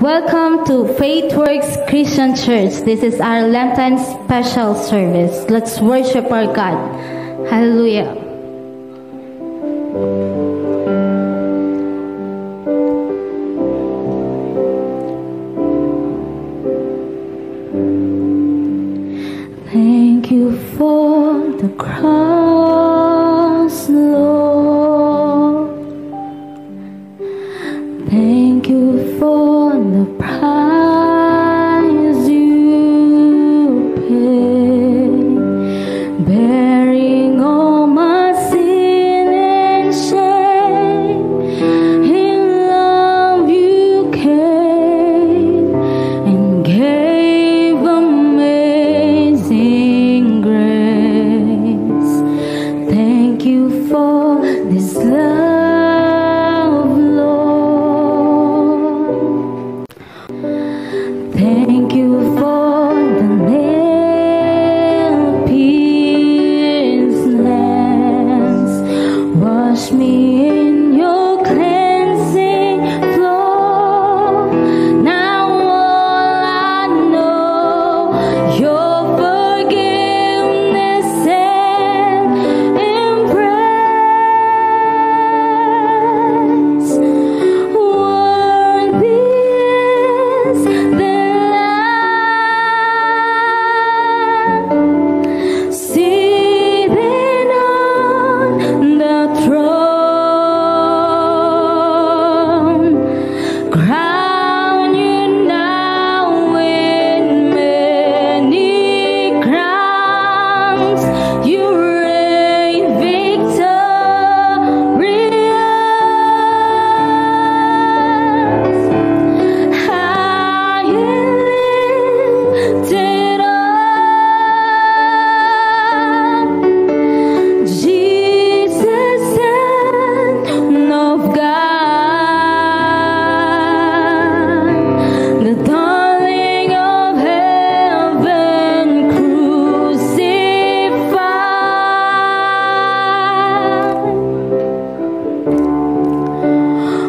Welcome to Faithworks Christian Church. This is our Lenten special service. Let's worship our God. Hallelujah. Thank you for the cross, Lord. Thank you for the price you paid, bearing all my sin and shame. In love you came and gave amazing grace. Thank you for this love. Thank you for the nail-pierced hands. Wash me in your cleansing flow. Now all I know, your forgiveness and embrace. Worthy is the seated on the throne, crown you now with many crowns. You reign victorious, high and lifted up. Jesus, Son of God, the darling of heaven, crucified.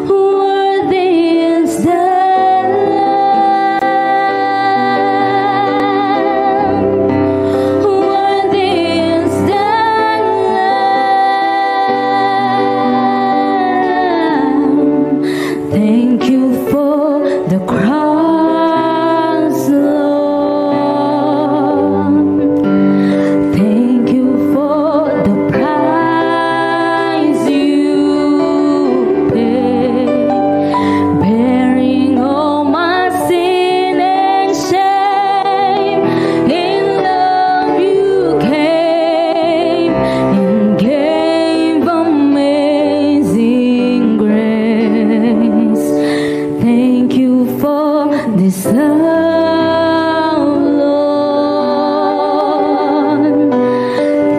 Worthy is the Lamb. Worthy is the Lamb. Thank you for the cross, Lord. Thank you for the price you paid, bearing all my sin and shame. In love you came and gave amazing grace. Thank you for this love, Lord.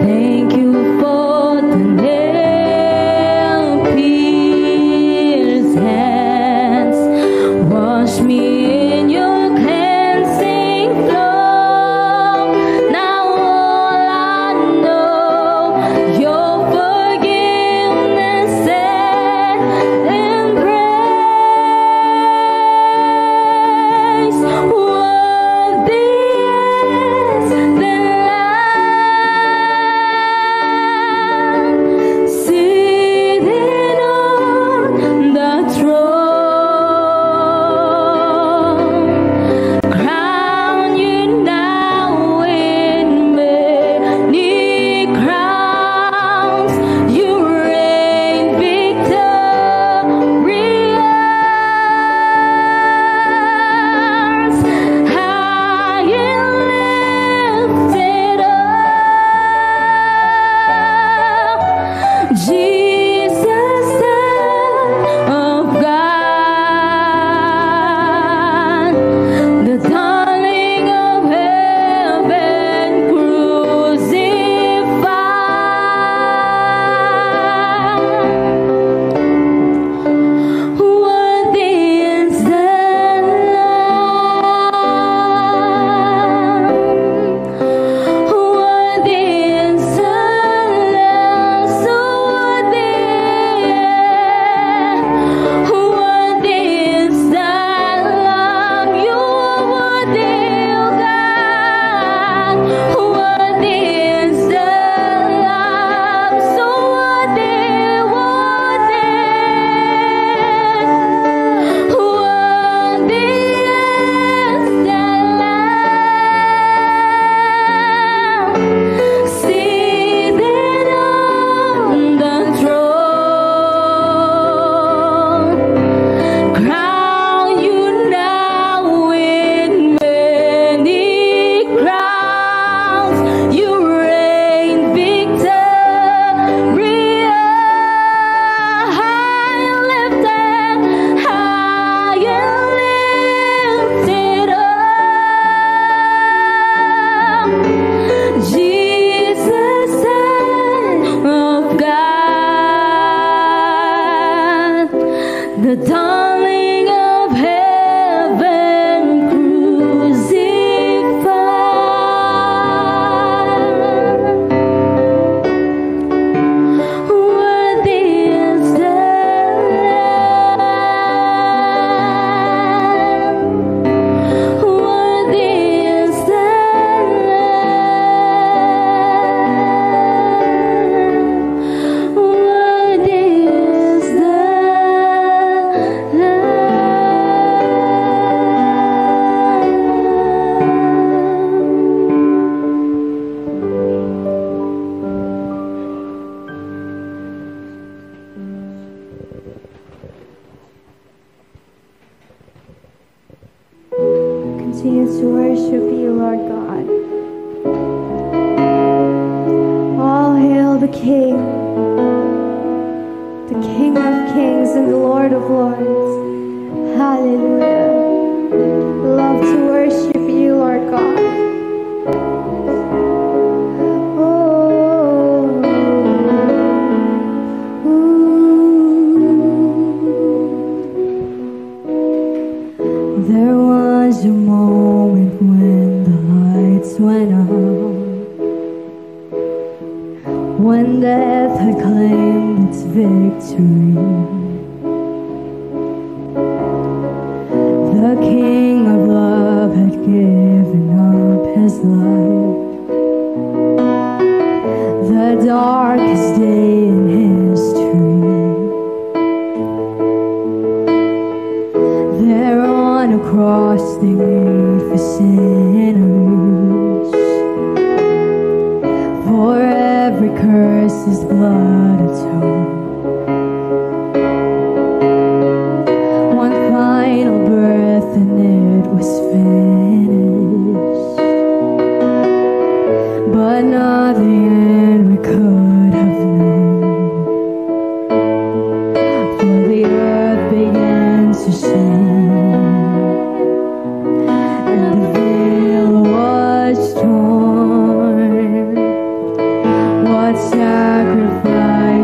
Thank you for the nail-pierced hands. Wash me in your cleansing flow. Now all I know, your forgiveness and embrace. continue to worship you, Lord God. All hail the King of Kings and the Lord of Lords. Hallelujah. Love to worship you, Lord God. There was a moment when the lights went out, when death had claimed its victory. The King of Love had given up his life. The darkest day in history. There on a cross they made for sinners. For every curse his blood atoned. One final breath and it was finished. But not the end we could have known. For the earth began to shake, and the veil was torn. What sacrifice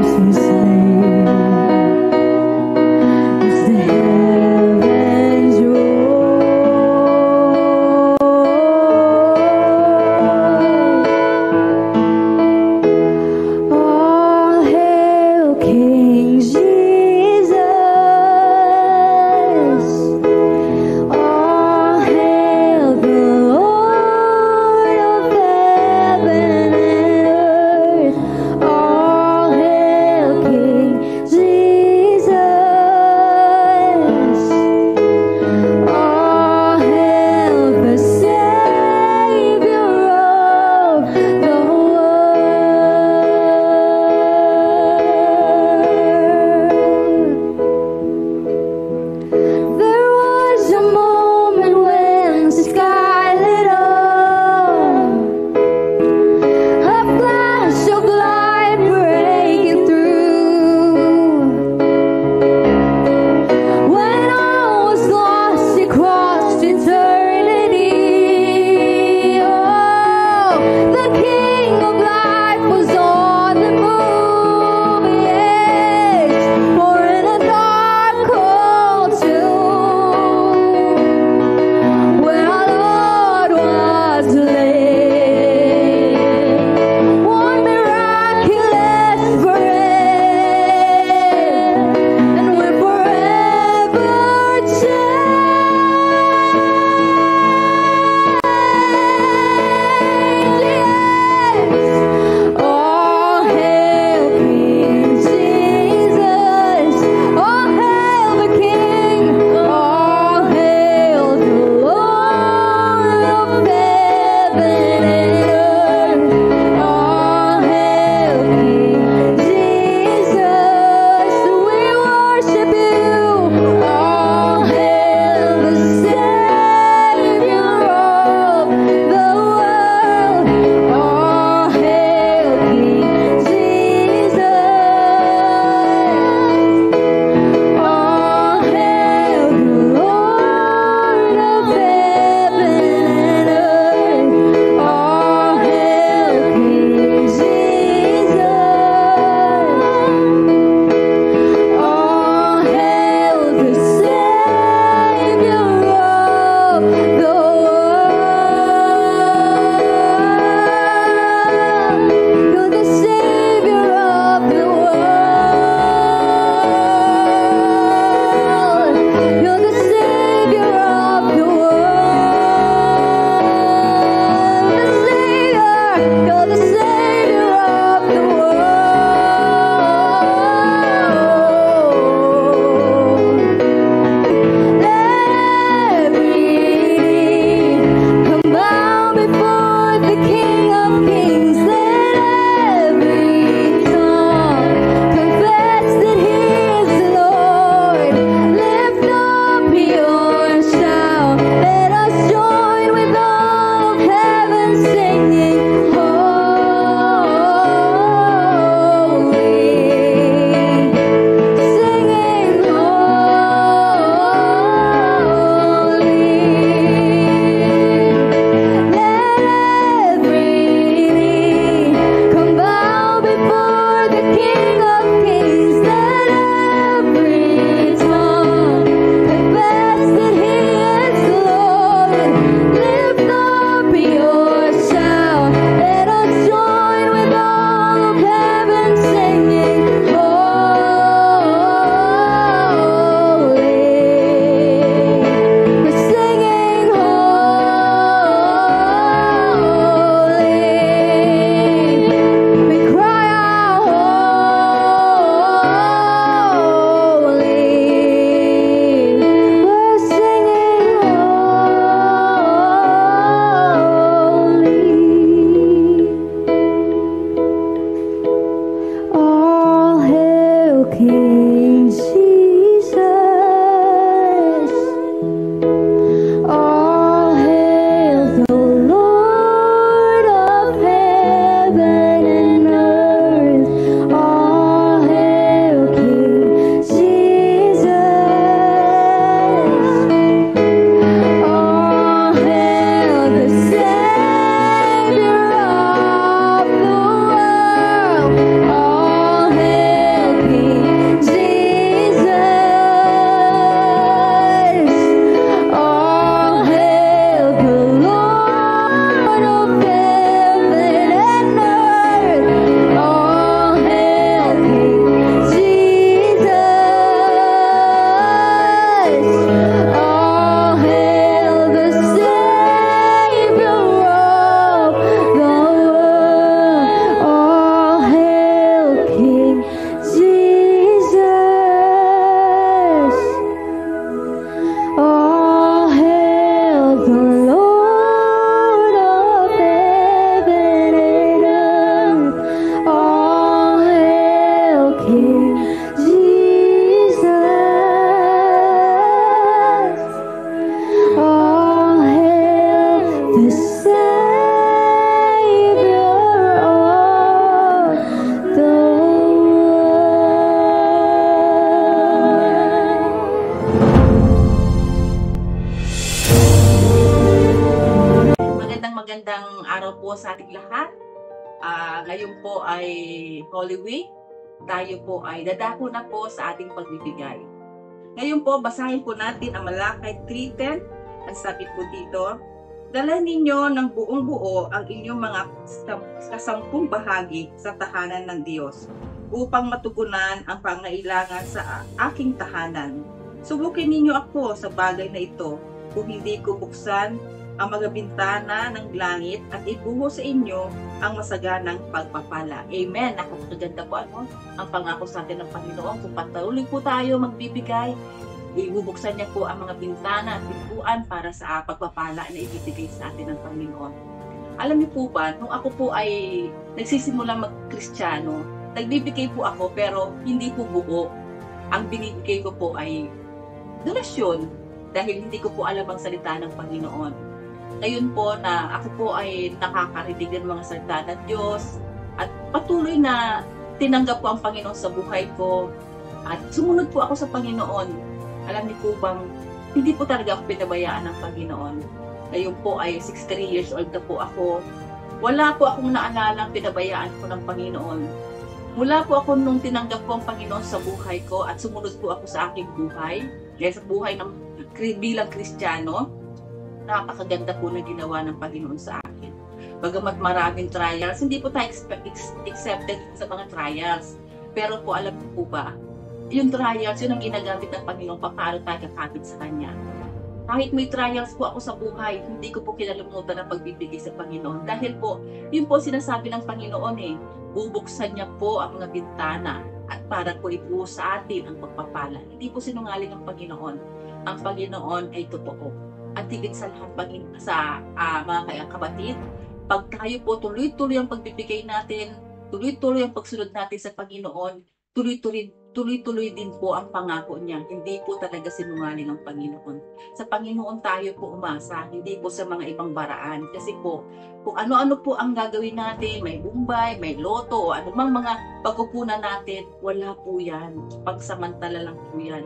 magandang araw po sa ating lahat. Ngayon po ay Holy Week. Tayo po ay dadako na po sa ating pagbibigay. Ngayon po, basahin po natin ang Malakay 3:10. Ang sabi po dito, dala ninyo ng buong buo ang inyong mga kasampung bahagi sa tahanan ng Diyos upang matugunan ang pangailangan sa aking tahanan. Subukin ninyo ako sa bagay na ito kung hindi ko buksan ang mga bintana ng langit at ibuhos sa inyo ang masaganang pagpapala. Amen. Nakakaganda po ang pangako sa atin ng Panginoon. Kung patuloy po tayo magbibigay, ibubuksan niya po ang mga bintana at pintuan para sa pagpapala na ibibigay sa atin ng Panginoon. Alam niyo po ba, nung ako po ay nagsisimula mag-Kristiyano, nagbibigay po ako pero hindi po buo. Ang binibigay ko po ay donasyon dahil hindi ko po alam ang salita ng Panginoon. Ngayon po na ako po ay nakakarinig ng mga salita ng Diyos at patuloy na tinanggap ko ang Panginoon sa buhay ko at sumunod po ako sa Panginoon. Alam niyo po bang hindi po talaga ako pinabayaan ng Panginoon. Ngayon po ay 63 years old na po ako. Wala po akong naalalang pinabayaan ko ng Panginoon. Mula po ako nung tinanggap ko ang Panginoon sa buhay ko at sumunod po ako sa aking buhay, sa buhay ng bilang Kristiyano. Napakaganda po na ginawa ng Panginoon sa akin. Bagamat maraming trials, hindi po tayo accepted sa mga trials. Pero po, alam po ba, yung trials, yun ang ginagamit ng Panginoon paano tayo kakapit sa Kanya. Kahit may trials po ako sa buhay, hindi ko po kinalimutan ang pagbibigay sa Panginoon. Dahil po, yun po sinasabi ng Panginoon bubuksan niya po ang mga bintana at para po ibuhos sa atin ang pagpapala. Hindi po sinungaling ang Panginoon. Ang Panginoon ay totoo. At higit sa lahat sa mga kapatid, pag tayo po tuloy-tuloy ang pagbibigay natin, tuloy-tuloy ang pagsunod natin sa Panginoon, tuloy-tuloy din po ang pangako niya. Hindi po talaga sinungaling ang Panginoon. Sa Panginoon tayo po umasa, hindi po sa mga ibang baraan. Kasi po, kung ano-ano po ang gagawin natin, may bumbay, may loto, o anumang mga pagkukunan natin, wala po yan. Pagsamantala lang po yan.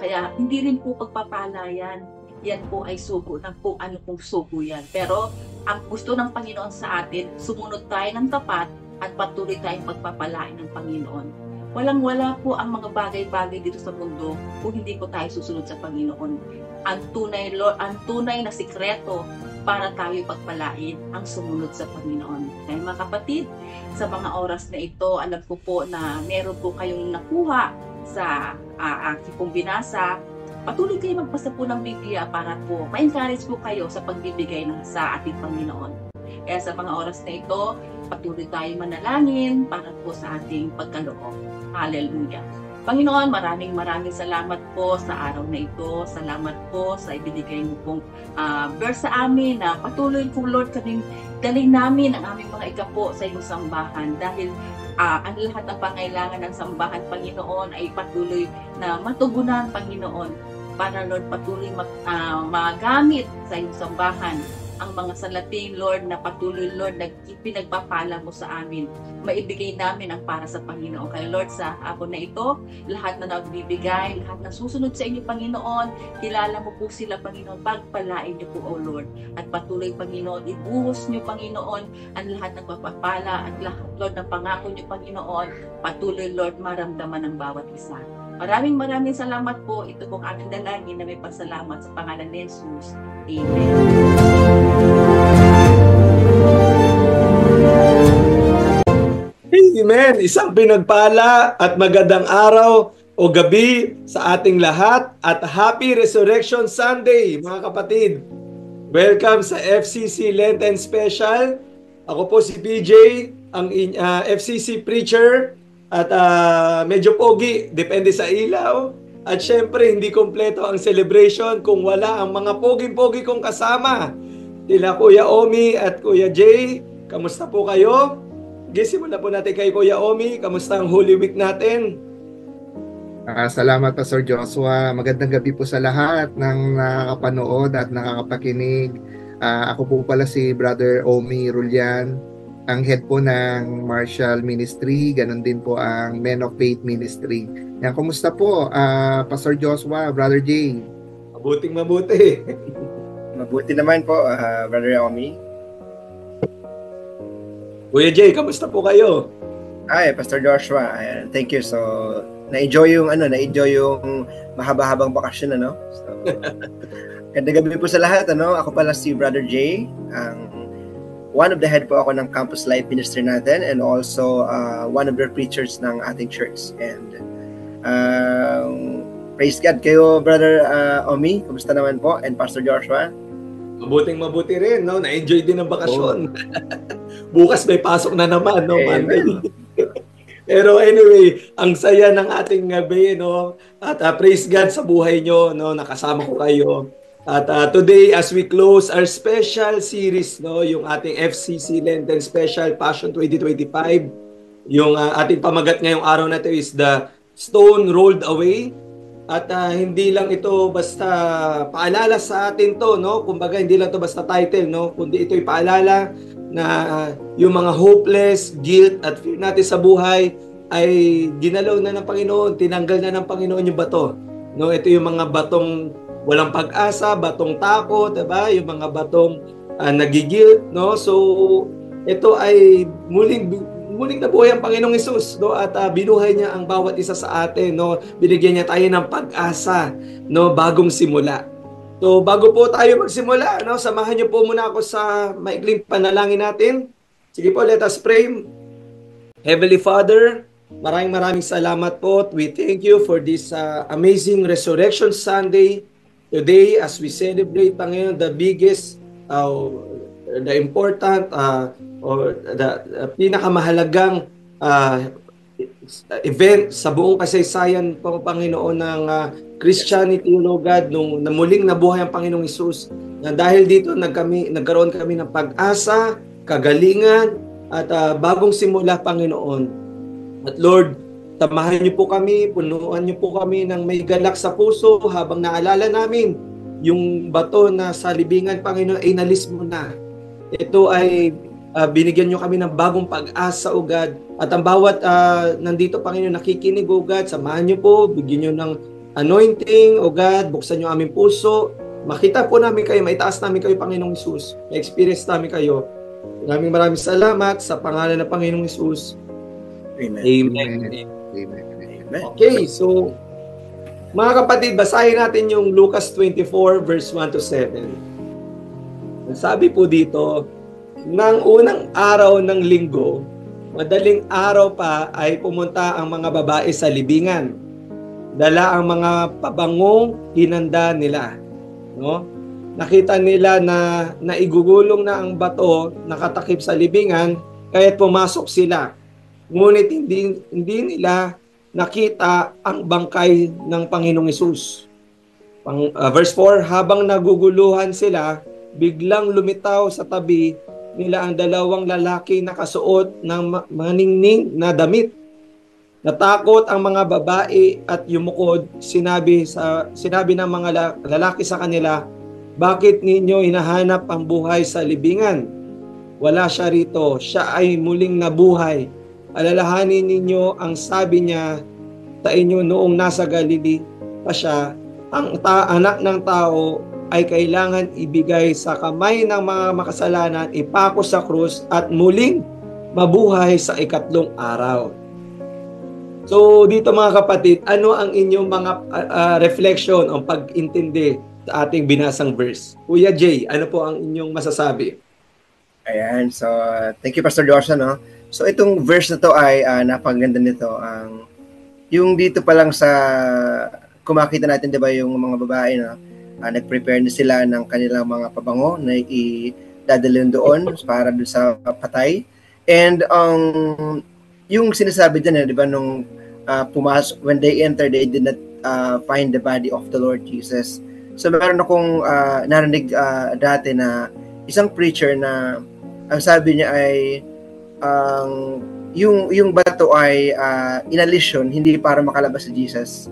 Kaya hindi rin po pagpapala yan. Yan po ay sugo ng kung ano pong sugo yan. Pero ang gusto ng Panginoon sa atin, sumunod tayo ng tapat at patuloy tayong pagpapalain ng Panginoon. Walang-wala po ang mga bagay-bagay dito sa mundo kung hindi po tayo susunod sa Panginoon. Ang tunay na sikreto para tayo pagpalain ang sumunod sa Panginoon. Kaya mga kapatid, sa mga oras na ito, alam ko po na meron po kayong nakuha sa aking pong binasa. Patuloy kayo magbasa po ng Biblia para po ma-encourage po kayo sa pagbibigay sa ating Panginoon. Kaya sa mga oras na ito, patuloy tayo manalangin para po sa ating pagkaloob. Hallelujah. Panginoon, maraming salamat po sa araw na ito. Salamat po sa ibinigay mo pong verse sa amin na patuloy po, Lord, kaming dalhin namin ang aming mga ikapo sa iyong sambahan dahil ang lahat ng pangailangan ng sambahan, Panginoon, ay patuloy na matugunan, Panginoon, para, Lord, patuloy magamit sa iyong sambahan ang mga salaping, Lord, na patuloy, Lord, na pinagpapala mo sa amin. Maibigay namin ang para sa Panginoon. Kaya, Lord, sa hapon na ito, lahat na nagbibigay, lahat na susunod sa inyo, Panginoon, kilala mo po sila, Panginoon, pagpalain niyo po, O Lord. At patuloy, Panginoon, ibuhos niyo, Panginoon, ang lahat ng pagpapala at lahat, Lord, ng pangako niyo, Panginoon, patuloy, Lord, maramdaman ng bawat isa. Maraming salamat po. Ito pong aking dalangin na may pasalamat sa pangalan ni Jesus. Amen. Amen. Isang pinagpala at magandang araw o gabi sa ating lahat at Happy Resurrection Sunday, mga kapatid. Welcome sa FCC Lenten Special. Ako po si PJ, ang FCC preacher at medyo pogi, depende sa ilaw. At syempre, hindi kompleto ang celebration kung wala ang mga pogi-pogi kong kasama. Sila Kuya Omi at Kuya Jay. Kamusta po kayo? Simulan po natin kay Kuya Omi. Kamusta ang Holy Week natin? Salamat Pastor Joshua. Magandang gabi po sa lahat ng nakakapanood at nakakapakinig. Ako po pala si Brother Omi Rulian, ang head po ng Marshall Ministry, ganun din po ang Men of Faith Ministry. Yan, kumusta po Pastor Joshua, Brother Jay? Mabuting mabuti. Mabuti naman po, Brother Omi. Kuya Jay, kamusta po kayo? Ay, Pastor Joshua, ayan, thank you. So, na-enjoy yung mahaba-habang bakasyon, ano? So, ganda gabi po sa lahat, ano? Ako pala si Brother Jay, one of the head po ako ng Campus Life Ministry natin, and also one of the preachers ng ating church. And praise God kayo, Brother Omi, kamusta naman po? And Pastor Joshua? Mabuti rin, no? Na-enjoy din ang bakasyon. Bukas may pasok na naman, no? Monday. Pero anyway, ang saya ng ating gabi, no? At praise God sa buhay nyo, no? Nakasama ko kayo. At today, as we close our special series, no? Yung ating FCC Lenten Special Passion 2025, yung ating pamagat ngayong araw na ito is The Stone Rolled Away. At hindi lang ito basta paalala sa atin to, no? Kumbaga hindi lang ito basta title, no? Kundi ito'y paalala na yung mga hopeless, guilt at fear natin sa buhay ay ginalaw na ng Panginoon, tinanggal na ng Panginoon yung bato. No, ito yung mga batong walang pag-asa, batong takot, diba? Yung mga batong nagigilt, no? So ito ay muling nabuhay ang Panginoong Hesus, no? At binuhay niya ang bawat isa sa atin, no? Binigyan niya tayo ng pag-asa, no? Bagong simula. So, bago po tayo magsimula, no? Samahan niyo po muna ako sa maikling panalangin natin. Sige po, let us pray. Heavenly Father, maraming salamat po. We thank you for this amazing Resurrection Sunday. Today, as we celebrate, Panginoon, the biggest, the important, or the pinakamahalagang event sa buong kasaysayan po, Panginoon, ng Christianity, Lord God, nung muling nabuhay ang Panginoong Hesus. Na dahil dito nagkaroon kami ng pag-asa, kagalingan, at bagong simula, Panginoon. At Lord, samahan niyo po kami, punuan niyo po kami ng may galak sa puso habang naalala namin yung bato na sa libingan, Panginoon, ay inalis mo na. Ito ay binigyan nyo kami ng bagong pag-asa, O God. At ang bawat nandito, Panginoon, nakikinig, O God, samahan nyo po, bigyan nyo ng anointing, O God, buksan nyo aming puso, makita po namin kayo, maitaas namin kayo, Panginoong Hesus, ma-experience namin kayo. Maraming salamat sa pangalan ng Panginoong Hesus. Amen. Amen. Amen. Okay, so, mga kapatid, basahin natin yung Lucas 24, verse 1 to 7. Sabi po dito, nang unang araw ng linggo, madaling araw pa ay pumunta ang mga babae sa libingan. Dala ang mga pabangong hinanda nila. No? Nakita nila na naigugulong na ang bato nakatakip sa libingan, kaya't pumasok sila. Ngunit hindi nila nakita ang bangkay ng Panginoong Hesus. Verse 4, habang naguguluhan sila, biglang lumitaw sa tabi nila ang dalawang lalaki na kasuot ng maningning na damit. Natakot ang mga babae at yumukod. Sinabi ng mga lalaki sa kanila, bakit ninyo hinahanap ang buhay sa libingan? Wala siya rito, siya ay muling nabuhay. Alalahanin ninyo ang sabi niya sa inyo noong nasa Galilee pa siya, ang anak ng tao ay kailangan ibigay sa kamay ng mga makasalanan, ipako sa krus at muling mabuhay sa ikatlong araw. So dito mga kapatid, ano ang inyong mga reflection o pag-intindi sa ating binasang verse? Kuya Jay, ano po ang inyong masasabi? Ayan, so thank you Pastor Joshua, no? So itong verse na to ay napakaganda nito. Yung dito pa lang sa kumakita natin, 'di ba, yung mga babae na nag-prepare na sila ng kanilang mga pabango na idadalhin doon para doon sa patay. And yung sinasabi din, 'di ba, nung pumasok, when they entered, they did not find the body of the Lord Jesus. So meron akong narinig dati na isang preacher na ang sabi niya ay yung bato ay inalis yun, hindi para makalabas si Jesus.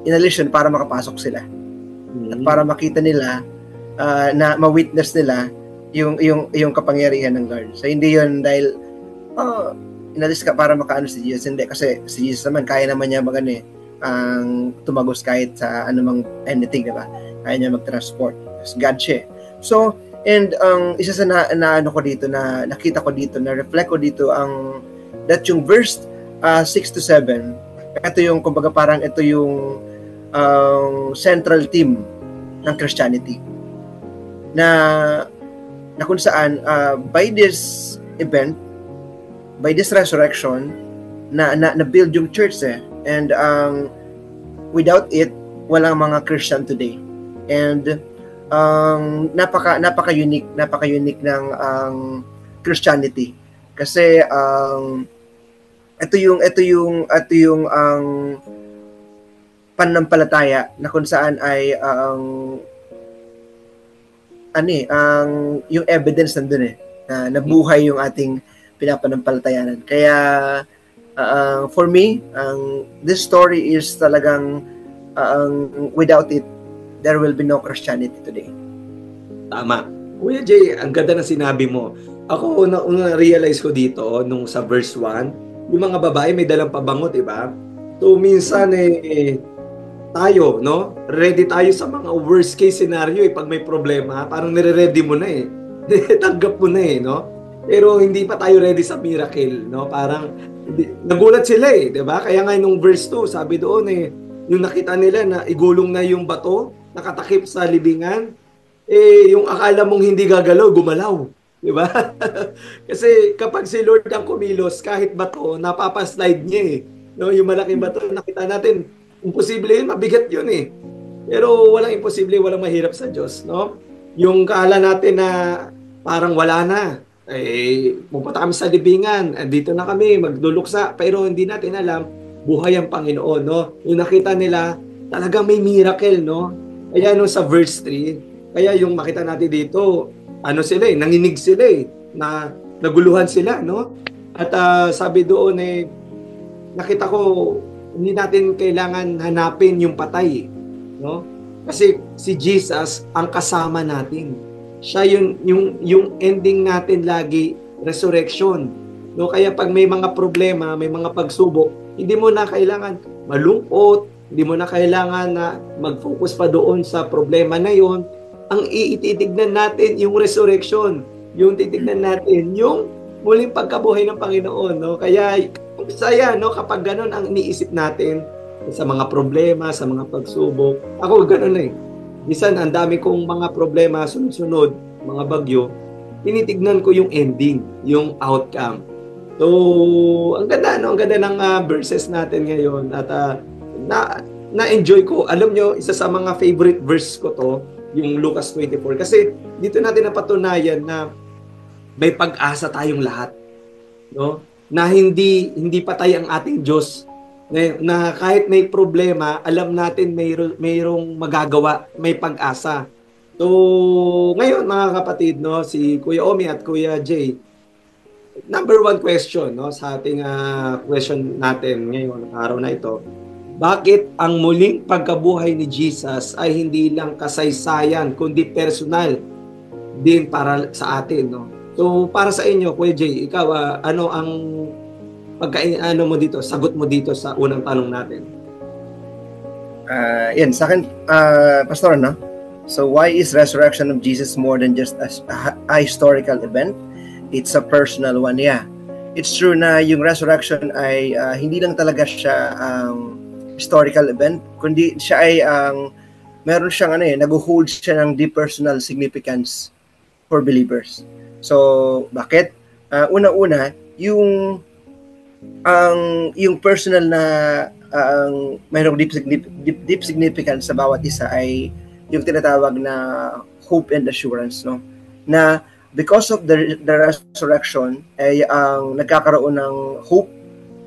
Inalis yun para makapasok sila. At para makita nila na ma-witness nila yung kapangyarihan ng Lord. So hindi yun dahil inalis ka para makaano si Jesus. Hindi, kasi si Jesus naman kaya naman niya ang tumagos kahit sa anumang anything, diba? Kaya niya mag-transport. God siya. So And ang isa sa na ano ko dito, na nakita ko dito, na reflect ko dito, that yung verse 6 to 7, ito yung, kumbaga parang ito yung central theme ng Christianity. Na kung saan, by this event, by this resurrection, na build yung church and without it, walang mga Christian today. And napaka-unique ng Christianity, kasi ito yung ang pananampalataya na kung saan ay yung evidence nandun na nabuhay yung ating pinapanampalatayanan. Kaya for me, this story is talagang without it, there will be no Christianity today. Tama. Kuya Jay, ang ganda ng sinabi mo. Ako, na-realize ko dito, nung sa verse 1, yung mga babae may dalang pabango, diba? So, minsan, tayo, no? Ready tayo sa mga worst case scenario, pag may problema, parang nire-ready mo na tanggap mo na no? Pero hindi pa tayo ready sa miracle, no? Parang, nagulat sila diba? Kaya nga nung verse 2, sabi doon yung nakita nila na igulong na yung bato, nakatakip sa libingan, yung akala mong hindi gagalaw, gumalaw. Diba? Kasi kapag si Lord ang kumilos, kahit bato, napapaslide niya no? Yung malaking bato, nakita natin, imposible yun, mabigat yun Pero walang imposible, walang mahirap sa Diyos, no? Yung kaala natin na parang wala na, pupunta kami sa libingan, dito na kami, magduluksa, pero hindi natin alam, buhay ang Panginoon, no? Yung nakita nila, talagang may miracle, no? Kaya no, sa verse 3, kaya yung makita natin dito, sila nanginig sila na naguluhan sila, no? At sabi doon nakita ko, hindi natin kailangan hanapin yung patay, no? Kasi si Jesus ang kasama natin. Siya yung ending natin lagi, resurrection, no? Kaya pag may mga problema, may mga pagsubok, hindi mo na kailangan malungkot, hindi mo na kailangan na mag-focus pa doon sa problema na yon. Ang iititignan natin yung resurrection, yung titignan natin yung muling pagkabuhay ng Panginoon, no? Kaya saya, no, kapag ganun ang iniisip natin sa mga problema, sa mga pagsubok. Ako ganun Minsan ang dami kong mga problema sunod-sunod, mga bagyo, tinitignan ko yung ending, yung outcome. So, ang ganda, no? Ang ganda ng verses natin ngayon at na-enjoy ko. Alam nyo, isa sa mga favorite verse ko to, yung Lucas 24. Kasi dito natin napatunayan na may pag-asa tayong lahat. No? Na hindi patay ang ating Diyos. Na kahit may problema, alam natin mayroong magagawa, may pag-asa. So, ngayon mga kapatid, no, si Kuya Omi at Kuya Jay, number one question, no, sa ating question natin ngayon, araw na ito, bakit ang muling pagkabuhay ni Jesus ay hindi lang kasaysayan, kundi personal din para sa atin, no? So, para sa inyo, Kuya Jay, ikaw, ano ang mo dito, sagot mo dito sa unang tanong natin? Yan, sa akin, Pastor, no? So, why is resurrection of Jesus more than just a historical event? It's a personal one, yeah. It's true na yung resurrection ay hindi lang talaga siya historical event, kundi siya ay meron siyang nag-hold siya ng deep personal significance for believers. So, bakit? Una-una, yung personal na mayroong deep significance sa bawat isa ay yung tinatawag na hope and assurance, no? Na because of the resurrection ay ang nagkakaroon ng hope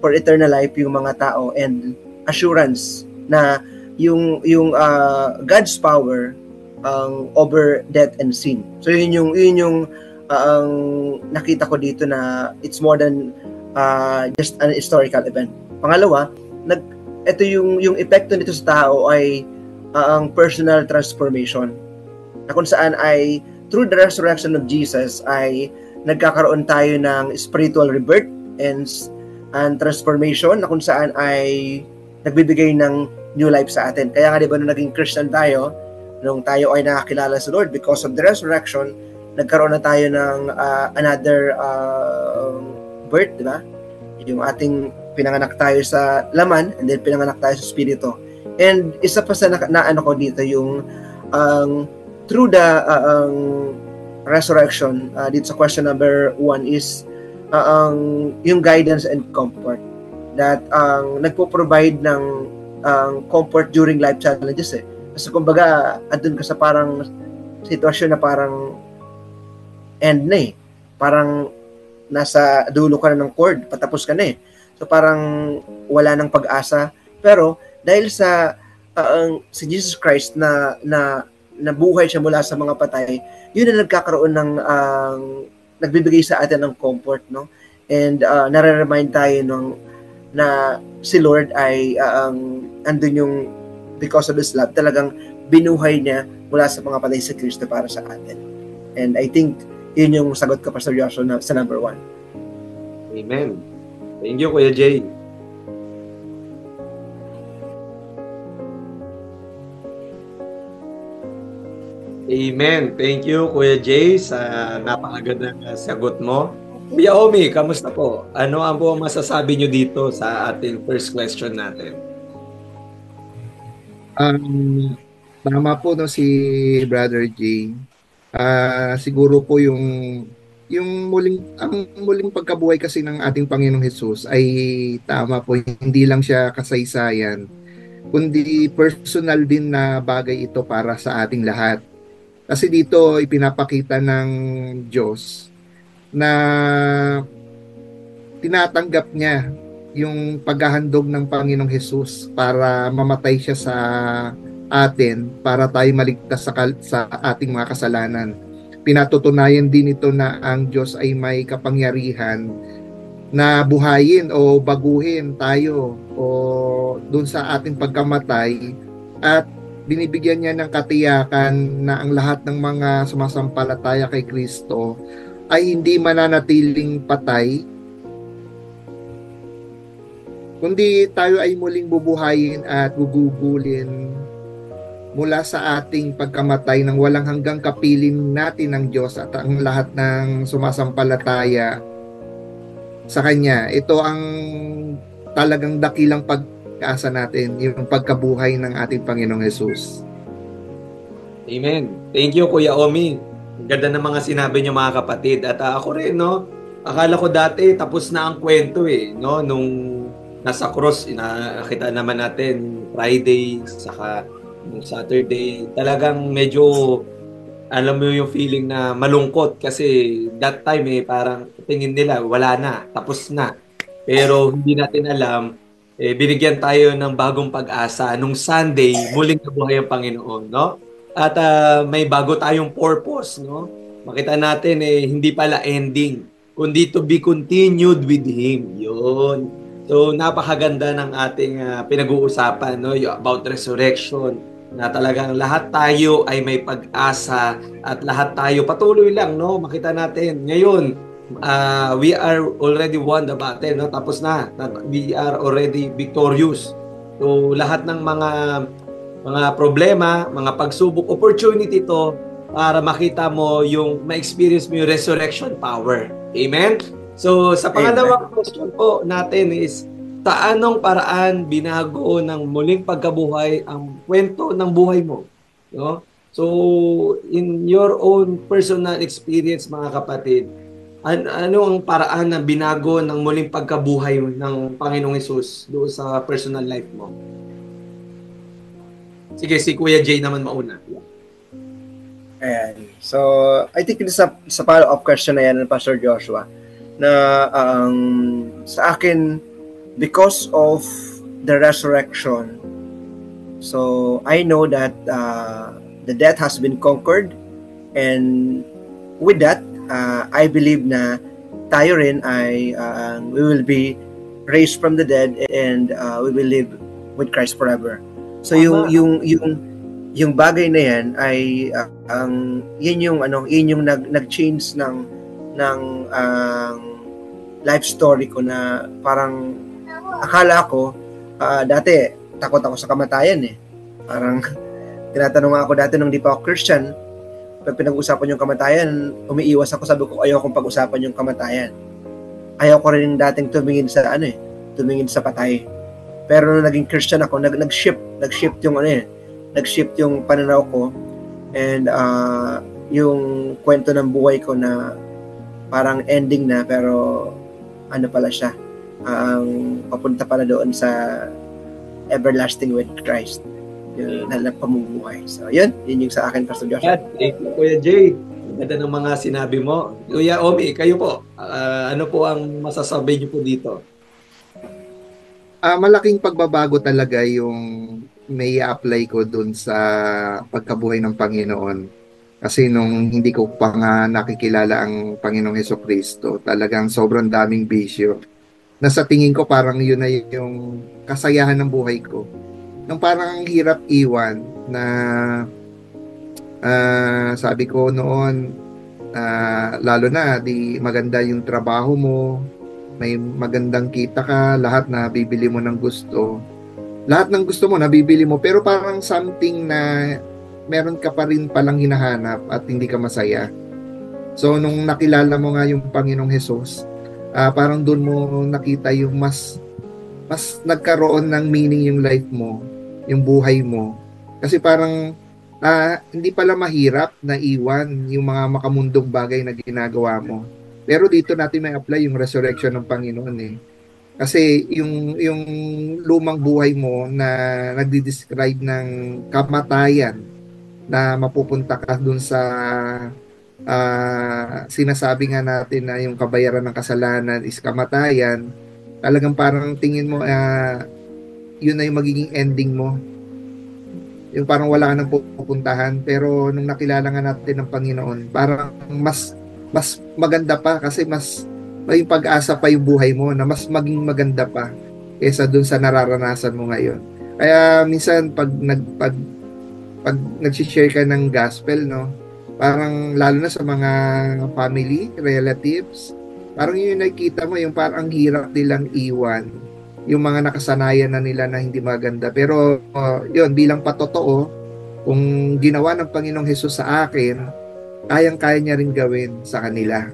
for eternal life yung mga tao, and assurance na yung God's power over death and sin. So yun yung nakita ko dito na it's more than just an historical event. Pangalawa, ito yung epekto nito sa tao ay ang personal transformation, na kung saan ay through the resurrection of Jesus ay nagkakaroon tayo ng spiritual rebirth and transformation, na kung saan ay nagbibigay ng new life sa atin. Kaya nga, di ba, nung naging Christian tayo, nung tayo ay nakakilala sa Lord, because of the resurrection, nagkaroon na tayo ng another birth, di ba? Yung ating pinanganak tayo sa laman and then pinanganak tayo sa spirito. And isa pa sa naano ko dito yung through the resurrection, dito sa question number 1 is yung guidance and comfort that nagpo-provide ng comfort during life challenges eh. Kasi kumbaga, andun ka sa parang sitwasyon na parang end na eh. Parang nasa dulo ka na ng cord, patapos ka na eh. So parang wala nang pag-asa. Pero dahil sa si Jesus Christ na nabuhay siya mula sa mga patay, yun na nagkakaroon ng nagbibigay sa atin ng comfort, no? And nare-remind tayo na si Lord ay andun yung because of His love, talagang binuhay niya mula sa mga patay sa Kristo para sa atin. And I think yun yung sagot ko, Pastor Joshua, sa number 1. Amen. Thank you, Kuya Jay. Amen. Thank you, Kuya Jay, sa napakagandang sagot mo. Kuya Omi, kamusta po? Ano ang po masasabi nyo dito sa ating first question natin? Tama po no si Brother Jay. Siguro po yung muling pagkabuhay kasi ng ating Panginoong Hesus ay tama po, hindi lang siya kasaysayan, kundi personal din na bagay ito para sa ating lahat. Kasi dito ipinapakita ng Diyos na tinatanggap niya yung paghahandog ng Panginoong Hesus para mamatay siya sa atin para tayo maligtas sa ating mga kasalanan. Pinatutunayan din ito na ang Diyos ay may kapangyarihan na buhayin o baguhin tayo o dun sa ating pagkamatay, at binibigyan niya ng katiyakan na ang lahat ng mga sumasampalataya kay Kristo ay hindi mananatiling patay, kundi tayo ay muling bubuhayin at gugugulin mula sa ating pagkamatay ng walang hanggang kapiling natin ng Diyos at ang lahat ng sumasampalataya sa Kanya. Ito ang talagang dakilang pag-asa natin, yung pagkabuhay ng ating Panginoong Hesus. Amen. Thank you, Kuya Omi. Ang ganda ng mga sinabi niyo, mga kapatid. At ako rin, no? Akala ko dati tapos na ang kwento eh, no? Nung nasa cross, nakita naman natin Friday, saka Saturday, talagang medyo alam mo yung feeling na malungkot kasi that time eh parang tingin nila wala na, tapos na. Pero hindi natin alam, binigyan tayo ng bagong pag-asa nung Sunday, muling nabuhay ang Panginoon, no? At may bago tayong purpose, no? Makita natin hindi pala ending, kundi to be continued with Him. Yun. So, napakaganda ng ating pinag-uusapan, no? About resurrection, na talagang lahat tayo ay may pag-asa at lahat tayo patuloy lang, no? Makita natin ngayon, we are already won the battle, no? Tapos na. We are already victorious. So, lahat ng mga problema, mga pagsubok, opportunity to para makita mo ma-experience mo yung resurrection power. Amen? So, sa pangalawang question po natin is, sa anong paraan binago ng muling pagkabuhay ang kwento ng buhay mo? No? So, in your own personal experience, mga kapatid, ano ang paraan na binago ng muling pagkabuhay ng Panginoong Hesus doon sa personal life mo? Sige, si Kuya Jay naman mauna. Ayan. So, I think sa follow-up question na yan ng Pastor Joshua, na sa akin, because of the resurrection, so I know that the death has been conquered, and with that, I believe na tayo rin ay we will be raised from the dead and we will live with Christ forever. So yung bagay na yan ay yun yung nag-change ng life story ko, na parang akala ko dati takot ako sa kamatayan eh. Parang tinatanong ako dati nung di pa ako Christian, pag pinag-usapan yung kamatayan, umiiwas ako, sabi ko, ayaw kong pag-usapan yung kamatayan. Ayaw ko rin dating tumingin sa patay. Pero nung naging Christian ako, nag-shift yung pananaw ko, and yung kwento ng buhay ko na parang ending na, pero ano pala siya, ang papunta pala doon sa everlasting with Christ, yung pamumuhay. So yun yung sa akin, Pastor Joshua. Thank you, Kuya Jay. Ganda ng mga sinabi mo. Kuya Omi, kayo po, ano po ang masasabi niyo po dito? Malaking pagbabago talaga yung may apply ko dun sa pagkabuhay ng Panginoon. Kasi nung hindi ko pa nga nakikilala ang Panginoong Hesukristo, talagang sobrang daming bisyo. Na sa tingin ko parang yun na yung kasayahan ng buhay ko. Nung parang ang hirap iwan na sabi ko noon, lalo na di maganda yung trabaho mo, may magandang kita ka, lahat na bibili mo ng gusto. Lahat ng gusto mo nabibili mo, pero parang something na meron ka pa rin palang hinahanap at hindi ka masaya. So nung nakilala mo nga yung Panginoong Hesus, parang doon mo nakita yung mas nagkaroon ng meaning yung life mo, yung buhay mo. Kasi parang hindi pala mahirap na iwan yung mga makamundong bagay na ginagawa mo. Pero dito natin may apply yung resurrection ng Panginoon eh. Kasi yung lumang buhay mo na nagdi-describe ng kamatayan, na mapupunta ka dun sa sinasabi nga natin na yung kabayaran ng kasalanan is kamatayan, talagang parang tingin mo yun na yung magiging ending mo, yung parang wala ka nang pupuntahan. Pero nung nakilala nga natin ng Panginoon, parang mas maganda pa, kasi mas may pag-asa pa yung buhay mo na mas maging maganda pa kaysa dun sa nararanasan mo ngayon. Kaya minsan pag nag-share ka ng gospel, no, parang lalo na sa mga family, relatives, parang yun nakikita mo yung parang hirap nilang iwan yung mga nakasanayan na nila na hindi maganda. Pero yun, bilang patotoo, kung ginawa ng Panginoong Hesus sa akin, kayang-kaya niya rin gawin sa kanila.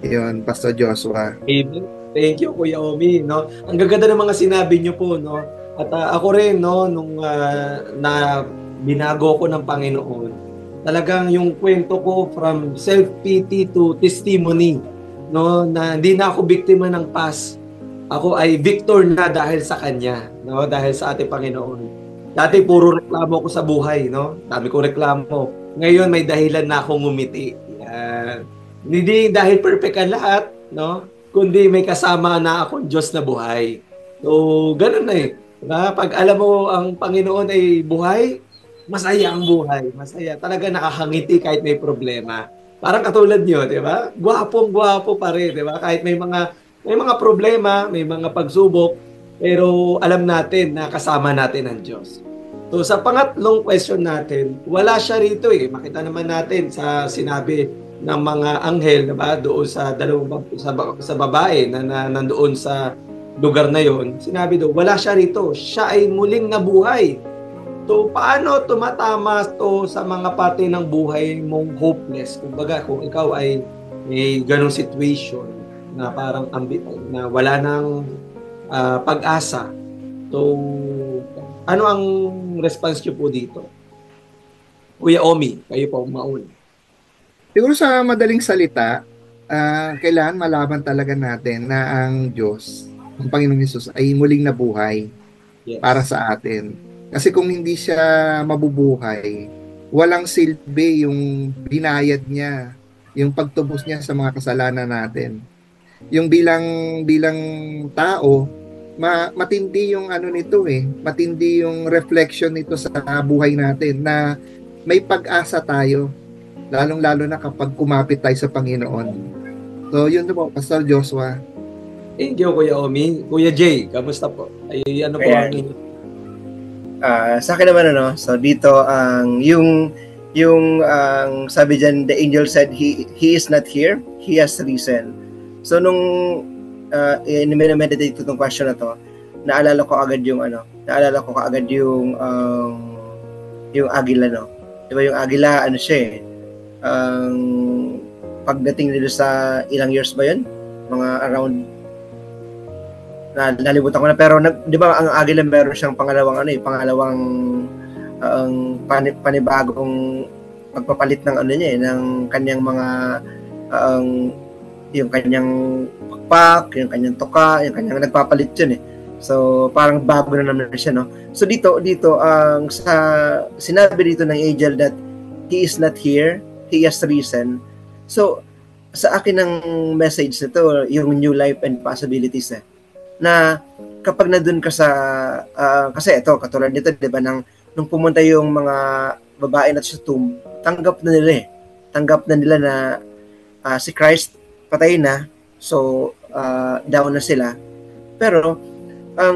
Yun, Pastor Joshua. Amen. Thank you, Kuya Omi, no. Ang gaganda ng mga sinabi niyo po, no. At ako rin, no, nung na binago ko ng Panginoon, talagang yung kwento ko from self-pity to testimony, no, na hindi na ako biktima ng past. Ako ay victor na dahil sa Kanya, no, dahil sa ating Panginoon. Dati puro reklamo ko sa buhay, no. Dami kong reklamo. Ngayon may dahilan na akong ngumiti. Hindi dahil perfect ang lahat, no, kundi may kasama na akong Diyos na buhay. So, ganun na eh. Diba? Pag alam mo ang Panginoon ay buhay, masaya ang buhay. Masaya. Talaga nakakangiti kahit may problema. Parang katulad nyo, di ba? Gwapong-gwapo pa rin, di ba? Kahit may mga problema, may mga pagsubok, pero alam natin na kasama natin ang Diyos. So sa pangatlong question natin, wala siya rito eh. Makita naman natin sa sinabi ng mga anghel, diba? Doon sa babae na nandoon sa lugar na yon. Sinabi doon, wala siya rito. Siya ay muling nabuhay. So, paano tumatama to sa mga parte ng buhay mong hopeless? Kumbaga, kung ikaw ay may ganong situation na parang na wala nang pag-asa. So, ano ang response niyo po dito? Kuya Omi, kayo po mauna. Siguro sa madaling salita, kailangan malaman talaga natin na ang Diyos, ang Panginoong Hesus, ay muling nabuhay para sa atin. Kasi kung hindi siya mabubuhay, walang silbi yung binayad niya, yung pagtubos niya sa mga kasalanan natin. Yung bilang tao, matindi yung ano nito eh, matindi yung reflection nito sa buhay natin na may pag-asa tayo, lalong-lalo na kapag kumapit tayo sa Panginoon. So yun po, Pastor Joshua. Thank you, Kuya Omi. Kuya Jay, kamusta po? Ay, ano po ang sa akin naman so dito yung sabi diyan, the angel said he is not here, he has risen. So nung meditate ko tong question na to, naalala ko agad yung yung agila, no. 'Di ba yung agila, ano siya ang pagdating nila sa ilang years ba yun? Mga around nalimutan ko na, pero di ba ang Aguila meron siyang pangalawang panibagong pagpapalit ng ng kanyang mga yung kanyang pakpak, yung kanyang toka, yung kanyang nagpapalit yun eh. So parang bago na naman siya, no? So dito ang sa sinabi dito ng angel that he is not here, he has risen. So sa akin ng message nito yung new life and possibilities na kapag nandun ka sa kasi ito katulad nito, 'di ba, nung pumunta yung mga babae na sa tomb, tanggap na nila na si Christ patay na, so down na sila. Pero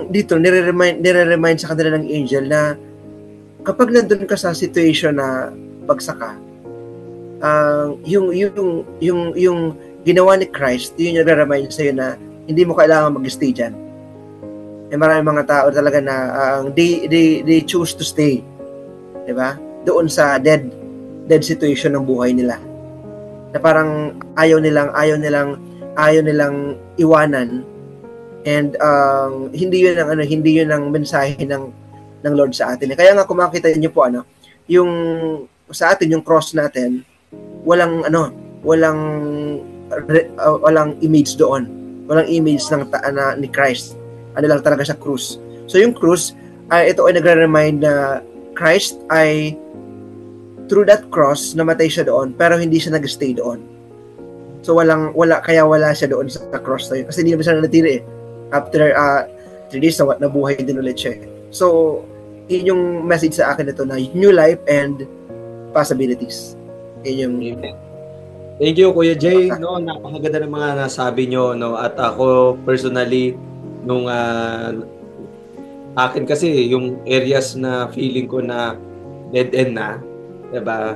dito nire-remind sa kanila ng angel na kapag nandun ka sa situation na bagsak ka, yung ginawa ni Christ, yun yung nagre-remind sa'yo na hindi mo kailangan mag-stay dyan. Maraming mga tao talaga na they choose to stay, diba? Doon sa dead situation ng buhay nila, na parang ayaw nilang iwanan, and hindi yun ang mensahe ng Lord sa atin. Kaya nga kung makita niyo po yung sa atin yung cross natin, walang image doon. Walang image ni Christ. Ano lang talaga sa krus. So yung krus, ito ay nagre-remind na Christ ay through that cross namatay siya doon, pero hindi siya nag-stay doon. So wala siya doon sa cross na yun. Kasi hindi naman siya nanatili eh. After 3 days nabuhay din ulit siya. So yun yung message sa akin ito na new life and possibilities. Yun yung Thank you, Kuya Jay. No, napakaganda ng mga nasabi nyo, no. At ako personally, nung akin kasi yung areas na feeling ko na dead end na, 'di ba?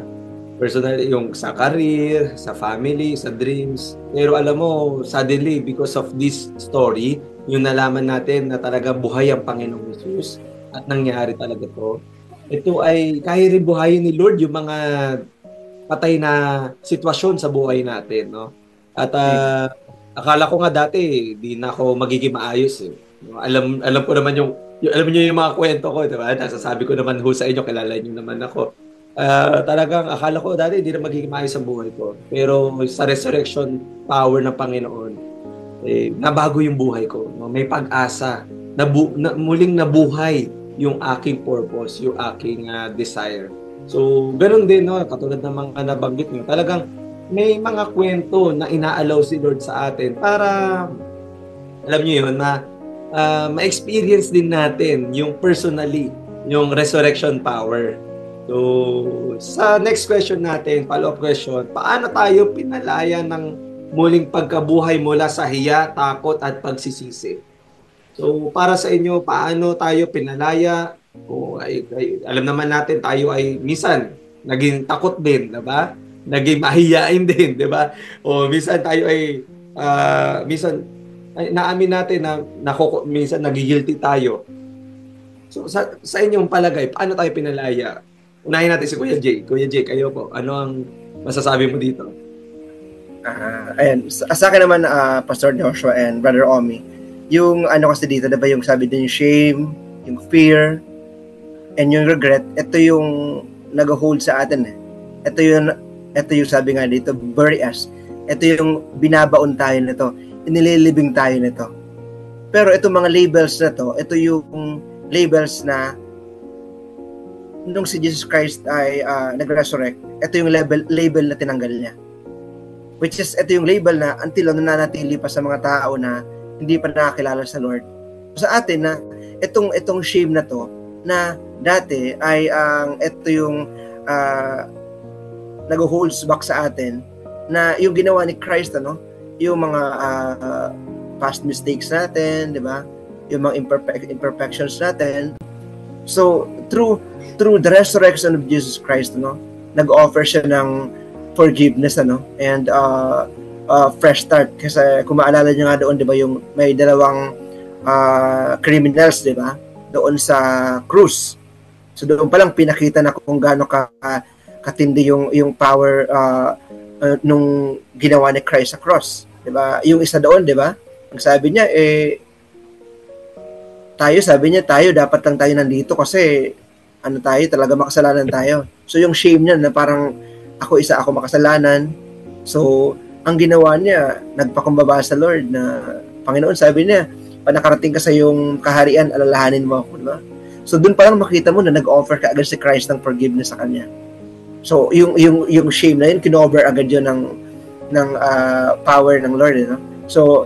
Personally, yung sa career, sa family, sa dreams. Pero alam mo, suddenly because of this story, yung nalaman natin na talaga buhay ang Panginoong Jesus at nangyari talaga to. Ito ay kaya rin buhayin ni Lord yung mga patay na sitwasyon sa buhay natin, no? At akala ko nga dati di na ako magiging maayos eh. Alam ko naman alam niyo yung mga kwento ko, 'di ba? Nasasabi ko naman ho sa inyo, kilala niyo naman ako. Talagang akala ko dati hindi na magiging maayos ang buhay ko. Pero sa resurrection power ng Panginoon, nabago yung buhay ko, no? May pag-asa na muling nabuhay yung aking purpose, yung aking desire. So, ganun din, no? Katulad ng mga nabanggit nyo, talagang may mga kwento na ina-allow si Lord sa atin para, alam nyo yun, na ma-experience din natin yung personally, yung resurrection power. So, sa next question natin, follow-up question, paano tayo pinalaya ng muling pagkabuhay mula sa hiya, takot at pagsisisi? So, para sa inyo, paano tayo pinalaya? Alam naman natin tayo ay minsan naging takot din, 'di ba? Naging mahiyain din, 'di ba? O minsan tayo ay minsan naamin natin na minsan nagigilty tayo. So sa inyong palagay, paano tayo pinalaya? Unahin natin si Kuya Jay. Kuya Jay, kayo po, ano ang masasabi mo dito? Ayan, sa akin naman Pastor Joshua and Brother Omi, yung kasi dito, 'di ba, yung sabi din yung shame, yung fear, and yung regret, ito yung nag-hold sa atin eh. Ito yung sabi nga dito, bury us. Ito yung binabaon tayo nito, inililibing tayo nito. Pero itong mga labels na to, ito yung labels na nung si Jesus Christ ay nag-resurrect, ito yung label na tinanggal niya. Which is, ito yung label na until nananatili pa sa mga tao na hindi pa nakakilala sa Lord. Sa atin na itong shame na to, na dati ay ito yung nag-holds back sa atin, na yung ginawa ni Christ, yung mga past mistakes natin, di ba? Yung mga imperfections natin. So through the resurrection of Jesus Christ, nag-offer siya ng forgiveness, and fresh start. Kasi kung maalala niyo nga doon, di ba, yung may dalawang criminals, di ba, doon sa krus. So doon pa lang pinakita na kung gaano katindi yung power nung ginawa ni Christ sa cross, 'di ba? Yung isa doon, 'di ba? Ang sabi niya tayo dapat lang tayo nandito kasi tayo talaga makasalanan tayo. So yung shame niya na parang ako makasalanan. So ang ginawa niya, nagpakumbaba sa Lord na Panginoon, sabi niya, pag nakarating ka sa yung kaharian, alalahanin mo ako, diba? So doon pa lang makita mo na nag-offer ka agad si Christ ng forgiveness sa kanya. So yung shame na yun, kinover agad yun ng power ng Lord, no? So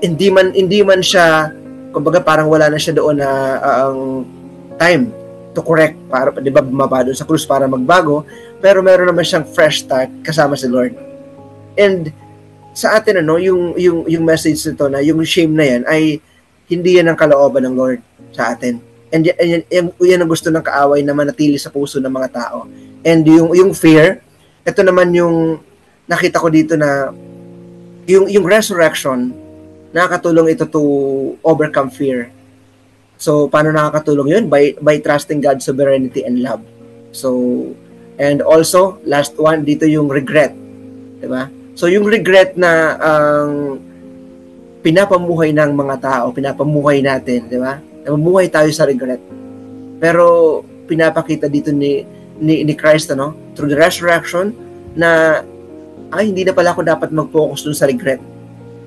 hindi man siya, kumbaga parang wala na siya doon na ang time to correct, para, di ba, bumaba doon sa krus para magbago, pero meron naman siyang fresh start kasama si Lord. And sa atin, yung message nito na yung shame na yan ay hindi yan ang kalooban ng Lord sa atin. And yan ang gusto ng kaaway na manatili sa puso ng mga tao. And yung fear, ito naman yung nakita ko dito na yung resurrection, nakakatulong ito to overcome fear. So, paano nakakatulong yun? By trusting God's sovereignty and love. So, and also, last one, dito yung regret. Diba? So, yung regret na pinapamuhay ng mga tao, pinapamuhay natin, diba? Namumuhay tayo sa regret. Pero, pinapakita dito ni Christ, through the resurrection, na, hindi na pala ako dapat mag-focus dun sa regret.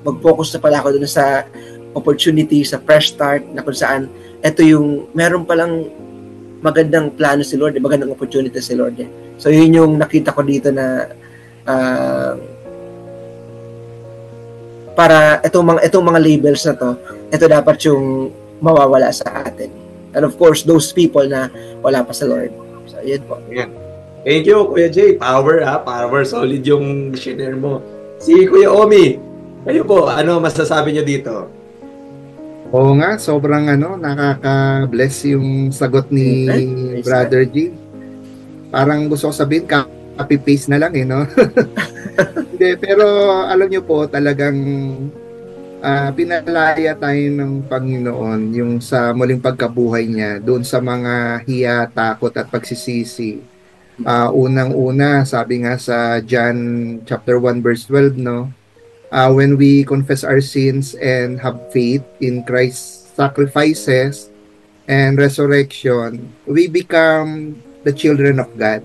Mag-focus na pala ako dun sa opportunity, sa fresh start, na kung saan ito yung meron palang magandang plano si Lord, magandang opportunity si Lord. So yun yung nakita ko dito na para itong mga labels na to, ito dapat yung mawawala sa atin. And of course, those people na wala pa sa Lord. So yun po. Ayan. Thank you, Kuya Jay. Power, power. Solid yung share mo. Si Kuya Omi, kayo po, ano masasabi niyo dito? Oo nga, sobrang nakaka-bless yung sagot ni Brother G. Parang gusto ko sabihin, copy-paste na lang no? Hindi, pero alam niyo po, talagang pinalaya tayo ng Panginoon yung sa muling pagkabuhay niya, doon sa mga hiya, takot at pagsisisi. Unang-una, sabi nga sa John chapter 1 verse 12, when we confess our sins and have faith in Christ's sacrifices and resurrection, we become the children of God.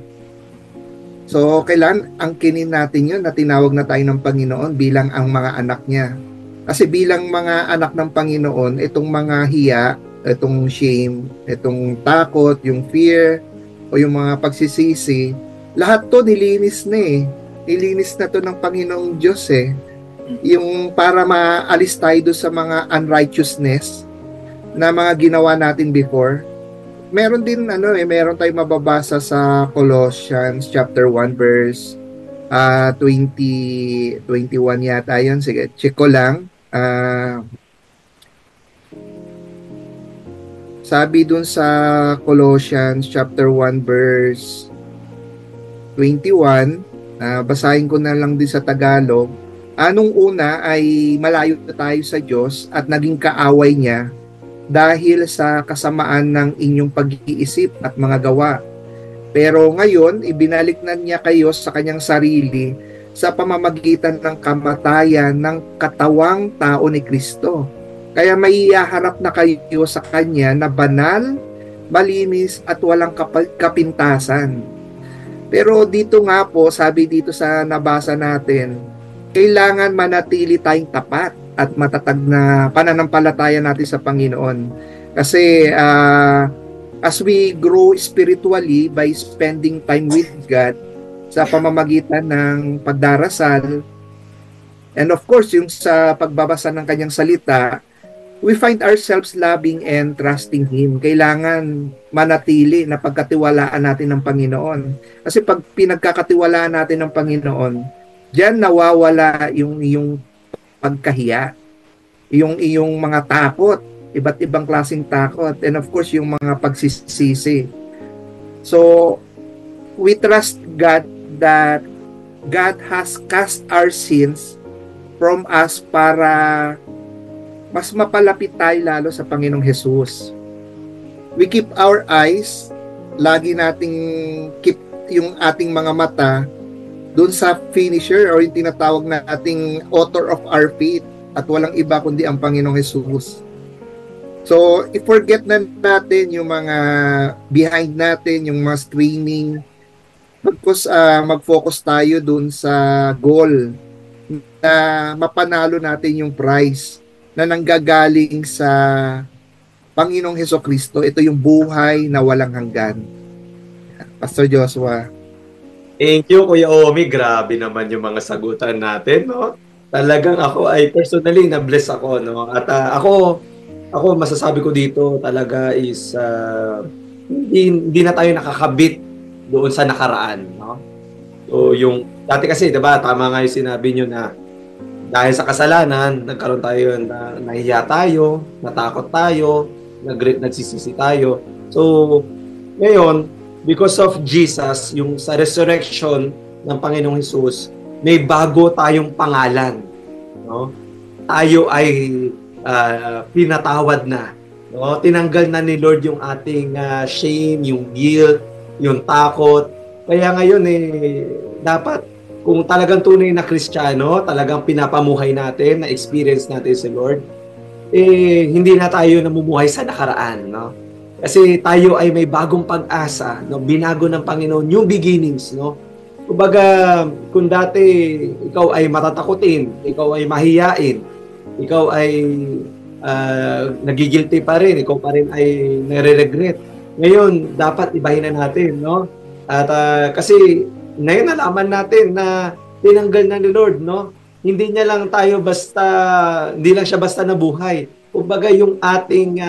So, kailan angkinin natin yun na tinawag na tayo ng Panginoon bilang ang mga anak niya. Kasi bilang mga anak ng Panginoon, itong mga hiya, itong shame, itong takot, yung fear, o yung mga pagsisisi, lahat to nilinis na Nilinis na to ng Panginoong Diyos Yung para maalis tayo doon sa mga unrighteousness na mga ginawa natin before. Meron din meron tayong mababasa sa Colossians chapter 1 verse 21 yata yun. Sige, check ko lang. Sabi dun sa Colossians chapter 1 verse 21, basahin ko na lang din sa Tagalog. Anong una ay malayo na tayo sa Diyos at naging kaaway niya dahil sa kasamaan ng inyong pag-iisip at mga gawa. Pero ngayon, ibinalik na niya kayo sa kanyang sarili sa pamamagitan ng kamatayan ng katawang tao ni Kristo. Kaya maihaharap na kayo sa kanya na banal, malinis at walang kapintasan. Pero dito nga po, sabi dito sa nabasa natin, kailangan manatili tayong tapat at matatag na pananampalataya natin sa Panginoon. Kasi as we grow spiritually by spending time with God sa pamamagitan ng pagdarasal, and of course, yung sa pagbabasa ng kanyang salita, we find ourselves loving and trusting Him. Kailangan manatili na pagkatiwalaan natin ng Panginoon. Kasi pag pinagkakatiwalaan natin ng Panginoon, diyan nawawala yung pagkahiya, yung iyong mga takot, iba't ibang klaseng takot, and of course yung mga pagsisisi. So we trust God that God has cast our sins from us para mas mapalapit tayo lalo sa Panginoong Jesus. We keep our eyes, lagi nating keep yung ating mga mata doon sa finisher or yung tinatawag na ating author of our faith, at walang iba kundi ang Panginoong Jesus. So, i-forget na natin yung mga behind natin, yung mga screening. Mag-focus tayo dun sa goal na mapanalo natin yung prize na nanggagaling sa Panginoong Hesukristo. Ito yung buhay na walang hanggan. Pastor Joshua. Thank you, Kuya Omi. Grabe naman yung mga sagutan natin, no? Talagang ako ay personally na-bless ako, no? At ako masasabi ko dito talaga is hindi na tayo nakakabit doon sa nakaraan, no? So yung dati kasi, 'di ba, tama nga yung sinabi niyo na dahil sa kasalanan, nagkaroon tayo na nahihiya tayo, natakot tayo, nagsisisi tayo. So ngayon, because of Jesus, yung sa resurrection ng Panginoong Hesus, may bago tayong pangalan, no? Tayo ay pinatawad na, no? Tinanggal na ni Lord yung ating shame, yung guilt, yung takot. Kaya ngayon dapat kung talagang tunay na Kristiyano, talagang pinapamuhay natin, na experience natin si Lord, hindi na tayo namumuhay sa nakaraan, no? Kasi tayo ay may bagong pag-asa, no? Binago ng Panginoon, new beginnings, no? Kumbaga, kung dati ikaw ay matatakutin, ikaw ay mahiyain, ikaw ay nagigilty pa rin, ikaw pa rin ay nare-regret. Ngayon, dapat ibahin na natin, no? At kasi ngayon nalaman natin na tinanggal na ni Lord, no? Hindi lang siya basta nabuhay. Kumbaga, yung ating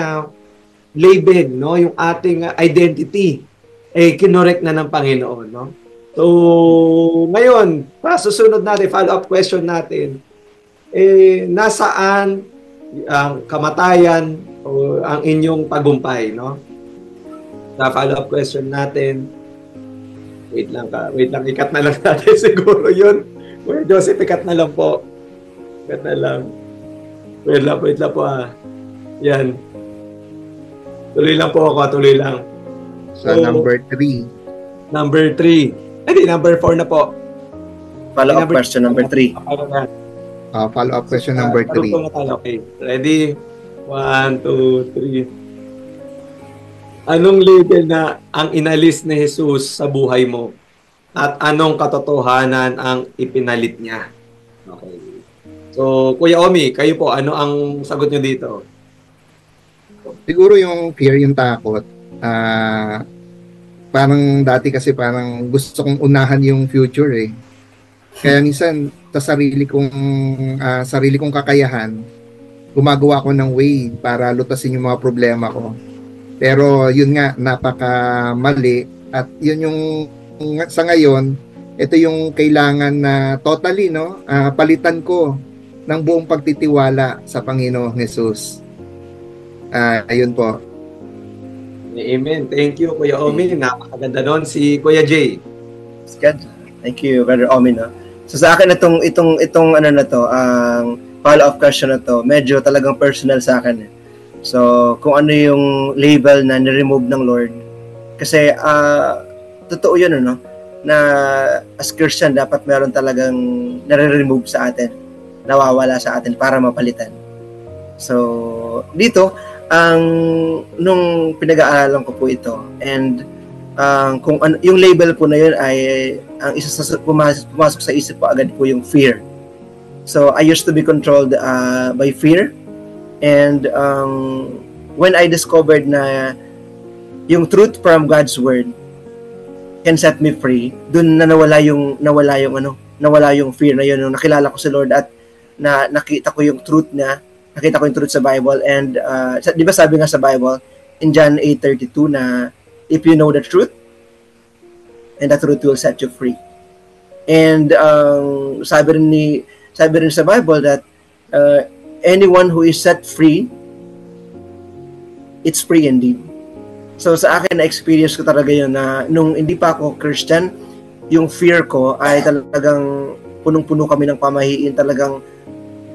label, no? Yung ating identity kinorek na ng Panginoon, no? So, ngayon, susunod natin, follow-up question natin, nasaan ang kamatayan o ang inyong tagumpay, no? Sa follow-up question natin, wait lang, ikat na lang natin siguro yun. Kuya Joseph, ikat na lang po. Ikat na lang. Wait lang po Yan. Tuloy lang po ako, tuloy lang. So, number 3. Number 3. Hindi, number 4 na po. Follow-up question number 3. Follow-up question number 3. Okay. Ready? 1, 2, 3. Anong label na ang inalis ni Jesus sa buhay mo? At anong katotohanan ang ipinalit niya? Okay. So, Kuya Omi, kayo po, ano ang sagot niyo dito? Siguro yung fear, yung takot. Parang dati kasi parang gusto kong unahan yung future eh. Kaya minsan sa sarili kong kakayahan, gumagawa ko ng way para lutasin yung mga problema ko. Pero yun nga, napaka-mali. At yun yung sa ngayon, ito yung kailangan na totally, no? Palitan ko ng buong pagtitiwala sa Panginoong Jesus. Ayun po. Amen. Thank you, Kuya Omi. Napakaganda nun. Si Kuya Jay. Good. Thank you, Brother Omi, no? So sa akin itong ano na to, ang follow-up question na to, medyo talagang personal sa akin. So, kung ano yung label na ni-remove ng Lord. Kasi totoo yun, no? Na as Christian, dapat meron talagang nare-remove sa atin, nawawala sa atin para mapalitan. So, dito, nung pinag-aaralan ko po ito, and kung ano, yung label po na yun ay ang isa sa pumasok sa isip po agad po yung fear. So I used to be controlled by fear, and when I discovered na yung truth from God's word can set me free, dun na nawala yung fear na yun. Nung nakilala ko si Lord at nakita ko yung truth sa Bible, and di ba sabi nga sa Bible in John 8:32 na if you know the truth, and the truth will set you free. And sabi rin sa Bible that anyone who is set free, it's free indeed. So sa akin, na-experience ko talaga yun na nung hindi pa ako Christian, yung fear ko ay talagang punong-puno kami ng pamahiin. Talagang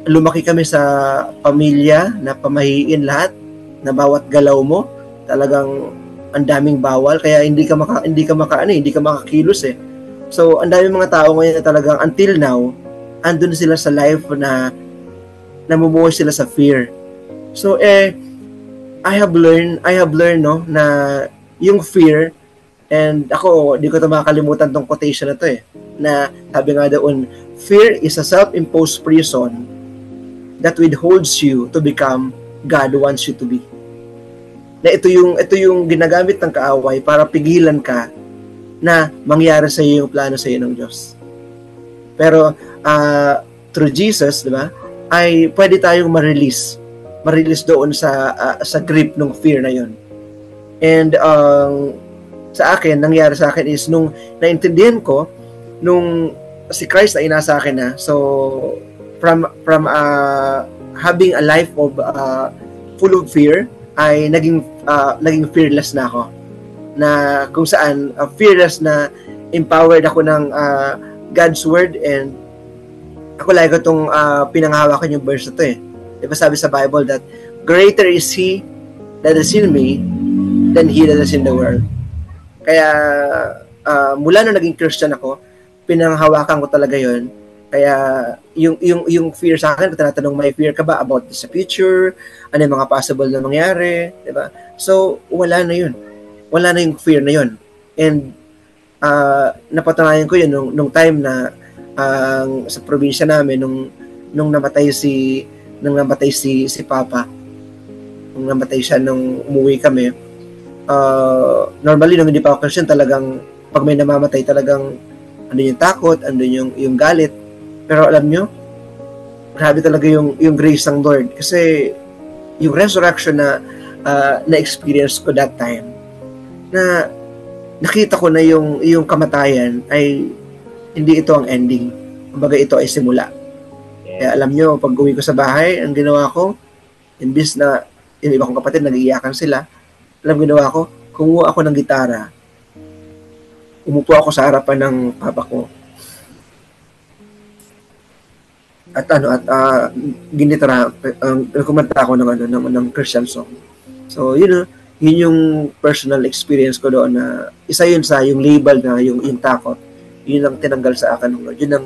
lumaki kami sa pamilya na pamahiin lahat, na bawat galaw mo talagang ang daming bawal, kaya hindi ka makakilos eh. So, ang daming mga tao ngayon na talagang until now, andun sila sa life na namumuhay sila sa fear. So, I have learned no, na yung fear, and ako, di ko ito makakalimutan tong quotation na to na sabi nga doon, fear is a self-imposed prison that withholds you to become God wants you to be. Na ito yung ginagamit ng kaaway para pigilan ka na mangyari sa iyo yung plano sa iyo ng Diyos. Pero through Jesus, di ba, ay pwede tayong ma-release doon sa grip ng fear na yon. And sa akin, nangyari sa akin is nung naintindihan ko, nung si Christ na inasa akin na, so from having a life of full of fear, ay naging fearless na ako. Na kung saan, fearless na empowered ako ng God's Word, and ako lagi ko itong pinanghawakan yung verse na ito Diba sabi sa Bible that greater is He that is in me than he that is in the world. Kaya mula na naging Christian ako, pinanghawakan ko talaga yon. Kaya yung fear sa akin, tinatanong, may fear ka ba about the future? Ano yung mga possible na mangyari? Diba? So, wala na yun. Wala na yung fear na yun. And napatunayan ko yun nung time na sa probinsya namin, nung namatay si Papa. Nung namatay siya, nung umuwi kami, normally nung hindi pa ako Christian, talagang pag may namamatay, talagang andun yung takot, andun yung galit. Pero alam nyo, grabe talaga yung grace ng Lord. Kasi yung resurrection na na-experience ko that time, na nakita ko na yung kamatayan ay hindi ito ang ending. Kumbaga ito ay simula. Kaya alam nyo, pag uwi ko sa bahay, ang ginawa ko, imbis na yung iba kong kapatid nag-iiyakan sila, alam ginawa ko, kumuha ako ng gitara, umupo ako sa harapan ng papa ko, at ginitara, kumanta ako ng Christian song. So, yun yung personal experience ko doon, na isa yun sa yung label na yung takot, yun ang tinanggal sa akin ng Lord. Yun ang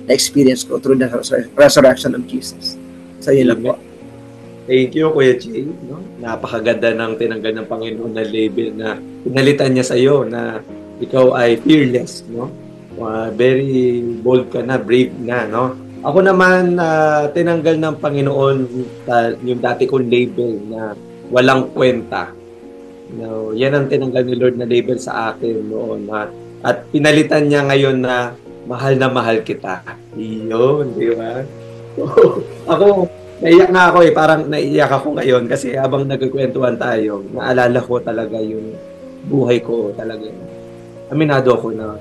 na-experience ko through the resurrection of Jesus. So, yun lang po. Thank you, Kuya Jay. No? Napakaganda ng tinanggal ng Panginoon na label na pinalitan niya sa iyo na ikaw ay fearless, no? Very bold ka na, brave na, no? Ako naman, tinanggal ng Panginoon yung dati kong label na walang kwenta. No, yan ang tinanggal ni Lord na label sa akin noon. At pinalitan niya ngayon na mahal kita. Iyon, di ba? Ako, naiyak na ako parang naiyak ako ngayon kasi habang nagkukwentuhan tayo, naalala ko talaga yung buhay ko talaga. Aminado ako na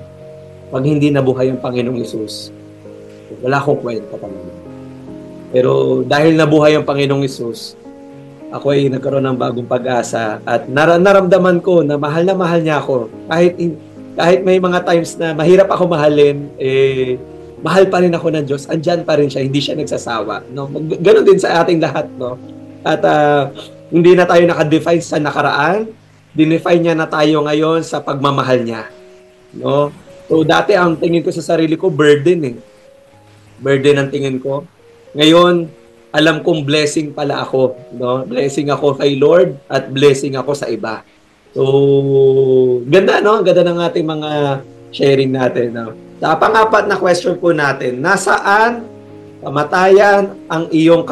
pag hindi nabuhay ang Panginoong Hesus, wala akong kwenta talaga. Pero dahil nabuhay ang Panginoong Hesus, ako ay nagkaroon ng bagong pag-asa at naramdaman ko na mahal niya ako. Kahit may mga times na mahirap ako mahalin, mahal pa rin ako ng Diyos. Andyan pa rin siya, hindi siya nagsasawa. No? Ganon din sa ating lahat. No? At hindi na tayo nakadefine sa nakaraan. Dinefine niya na tayo ngayon sa pagmamahal niya. No? So dati ang tingin ko sa sarili ko, burden Burden ang tingin ko. Ngayon, alam kong blessing pala ako. No? Blessing ako kay Lord at blessing ako sa iba. So, ganda, no? Ganda ng ating mga sharing natin. No? Sa pang-apat na question po natin, nasaan kamatayan ang iyong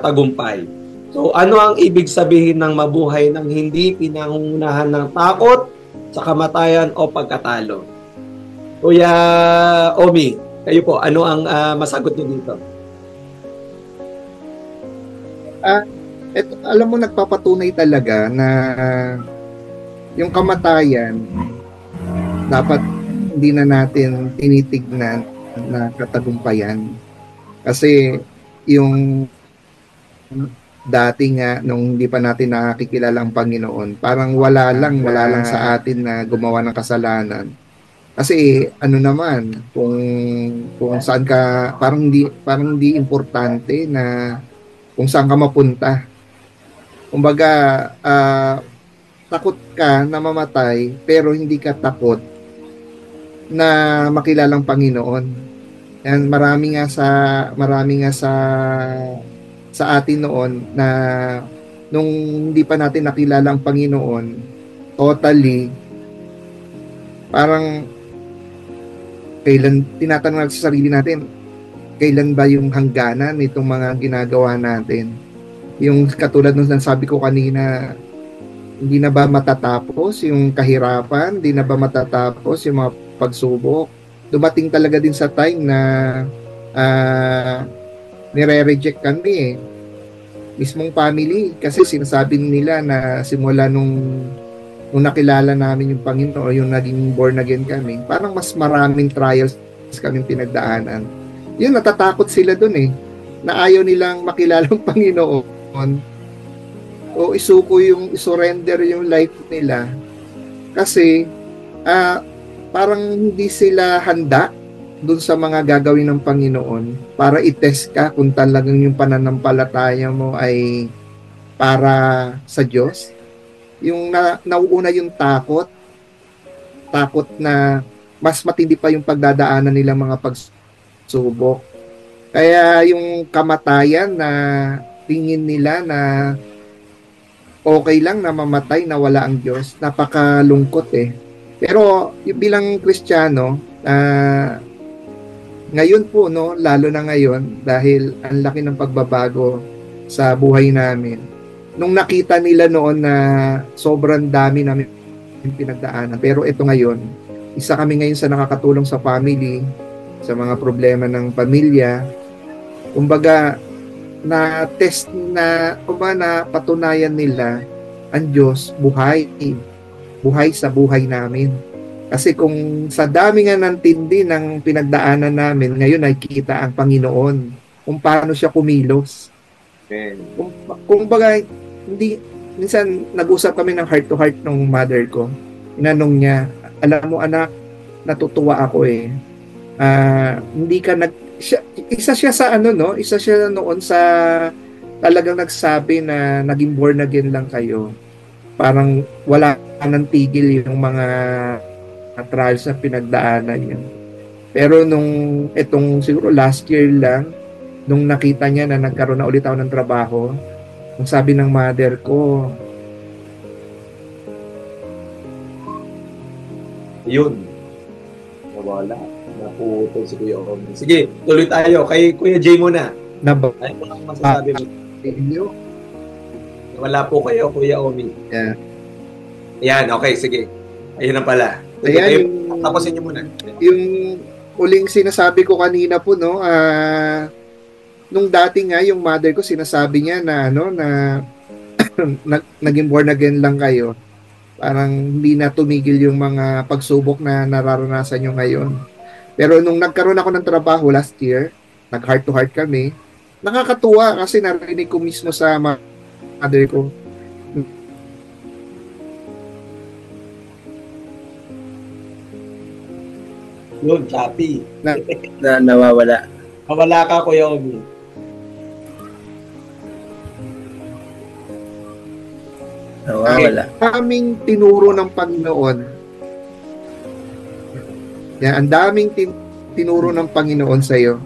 tagumpay? So, ano ang ibig sabihin ng mabuhay ng hindi pinangungunahan ng takot sa kamatayan o pagkatalo? Kuya Omi, kayo po, ano ang masagot niyo dito? Alam mo, nagpapatunay talaga na yung kamatayan dapat hindi na natin tinitignan na katagumpayan. Kasi yung dati nga, nung hindi pa natin nakikilala ang Panginoon, parang wala lang sa atin na gumawa ng kasalanan. Kasi ano naman, kung saan ka, parang hindi importante na kung saan ka mapunta. Kumbaga, takot ka na mamatay, pero hindi ka takot na makilalang Panginoon. And marami nga sa atin noon na nung hindi pa natin nakilala ang Panginoon totally, parang tinatanong natin sa sarili natin, kailan ba yung hangganan nitong mga ginagawa natin? Yung katulad nung sabi ko kanina, hindi na ba matatapos yung kahirapan? Hindi na ba matatapos yung mga pagsubok? Dumating talaga din sa time na nire-reject kami eh. Mismong family, kasi sinasabi nila na simula nung nakilala namin yung Panginoon, yung naging born again kami, parang mas maraming trials kaming pinagdaanan. Yun, natatakot sila dun eh, na ayaw nilang makilala ang Panginoon o isurrender yung life nila kasi parang hindi sila handa dun sa mga gagawin ng Panginoon para i-test ka kung talagang yung pananampalataya mo ay para sa Diyos. Yung nauuna yung takot na mas matindi pa yung pagdadaanan nilang mga pagsubok. Kaya yung kamatayan na tingin nila na okay lang na mamatay na wala ang Diyos, napakalungkot eh. Pero yung bilang Kristiyano, ngayon po, no, lalo na ngayon, dahil ang laki ng pagbabago sa buhay namin. Nung nakita nila noon na sobrang dami namin pinagdaanan, pero ito ngayon, isa kami ngayon sa nakakatulong sa family, sa mga problema ng pamilya. Kumbaga, na-test na patunayan nila ang Diyos buhay sa buhay namin. Kasi kung sa dami nga ng tindi ng pinagdaanan namin, ngayon nakikita ang Panginoon kung paano siya kumilos. Kung baga, minsan nag-usap kami ng heart to heart ng mother ko. Inanong niya, alam mo anak, natutuwa ako eh. Hindi ka isa siya noon sa talagang nagsabi na naging born again lang kayo. Parang wala nang tigil yung mga trials na pinagdaanan yun. Pero itong siguro last year lang, nung nakita niya na nagkaroon na ulit ako ng trabaho, ang sabi ng mother ko, yun, nawala. Naputol si Kuya Omi. Sige, tuloy tayo. Kay Kuya Jay muna. Ano ang masasabi mo? Wala po kayo, Kuya Omi. Yeah. Ayan, okay, sige. Ayun na pala. Ayan, tapusin niyo muna. Yung uling sinasabi ko kanina po, no, nung dati nga, yung mother ko, sinasabi niya na, naging born again lang kayo. Parang hindi na tumigil yung mga pagsubok na nararanasan nyo ngayon. Pero nung nagkaroon ako ng trabaho last year, nag-heart to heart kami, nakakatuwa kasi narinig ko mismo sa mother ko. Yun, choppy. Nawawala. Nawala ka, Kuya Omi. Nawawala. Aming tinuro ng Panginoon. Yan, ang daming tinuro ng Panginoon sa iyo.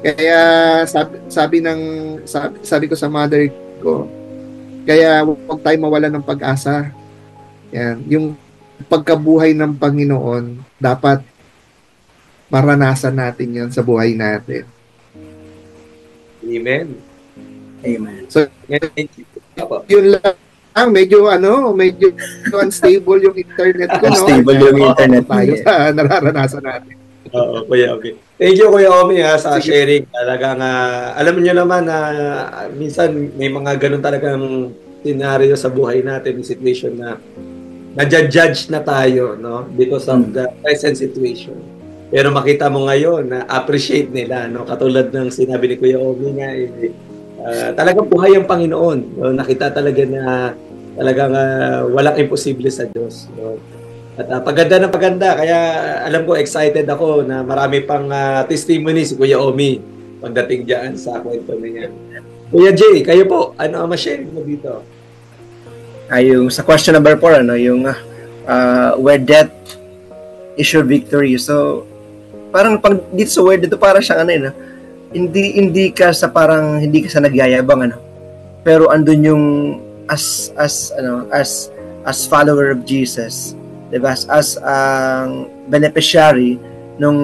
Kaya sabi ko sa mother ko, kaya huwag tayo mawalan ng pag-asa. Yan, yung pagkabuhay ng Panginoon, dapat maranasan natin yan sa buhay natin. Amen. Amen. So, yun lang. Medyo unstable yung internet ko. Unstable yung internet. Tayo sa nararanasan natin. Oo, Kuya, okay. Thank you, Kuya Omi, sa sharing. Talagang, alam niyo naman na minsan may mga ganun talagang scenario sa buhay natin, situation na na-judge na tayo, no? Because of the present situation. Pero makita mo ngayon na appreciate nila, no? Katulad ng sinabi ni Kuya Omi nga, talagang buhay ang Panginoon. No? Nakita talaga na talagang walang imposible sa Diyos. No? At paganda ng paganda, kaya alam ko excited ako na marami pang testimony si Kuya Omi pagdating dyan sa kwento niya. Kuya Jay, kayo po, ano ang ma-share mo dito? yung sa question number 4, yung where death is your victory. So, parang pag dito sa word dito, parang siyang hindi ka sa nagyayabang, pero andun yung as follower of Jesus, diba? As beneficiary nung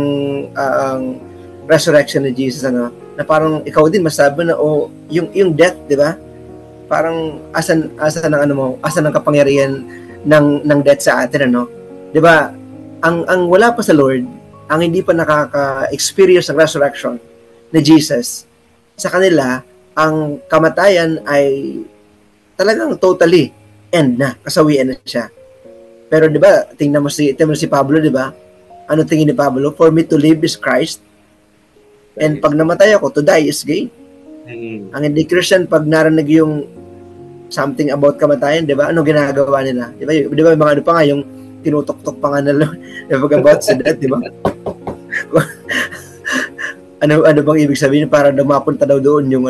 resurrection ni Jesus, na parang ikaw din masabi na yung death, diba? Parang asan ng kapangyarihan ng death sa atin, diba? Ang wala pa sa Lord, ang hindi pa nakaka-experience ng resurrection ni Jesus, sa kanila ang kamatayan ay talagang totally end na, kasawian na siya. Pero 'di ba, tingnan mo si Pablo, 'di ba? Ano tingin ni Pablo? For me to live is Christ, and pag namatay ako, to die is gain. Ang hindi Christian, pag narinig yung something about kamatayan, 'di ba? Ano ginagawa nila? 'Di ba? 'Di ba mga pa nga yung tinutok-tok pa nga nila about sa death, 'di ba? ano bang ibig sabihin para dumapunta daw doon yung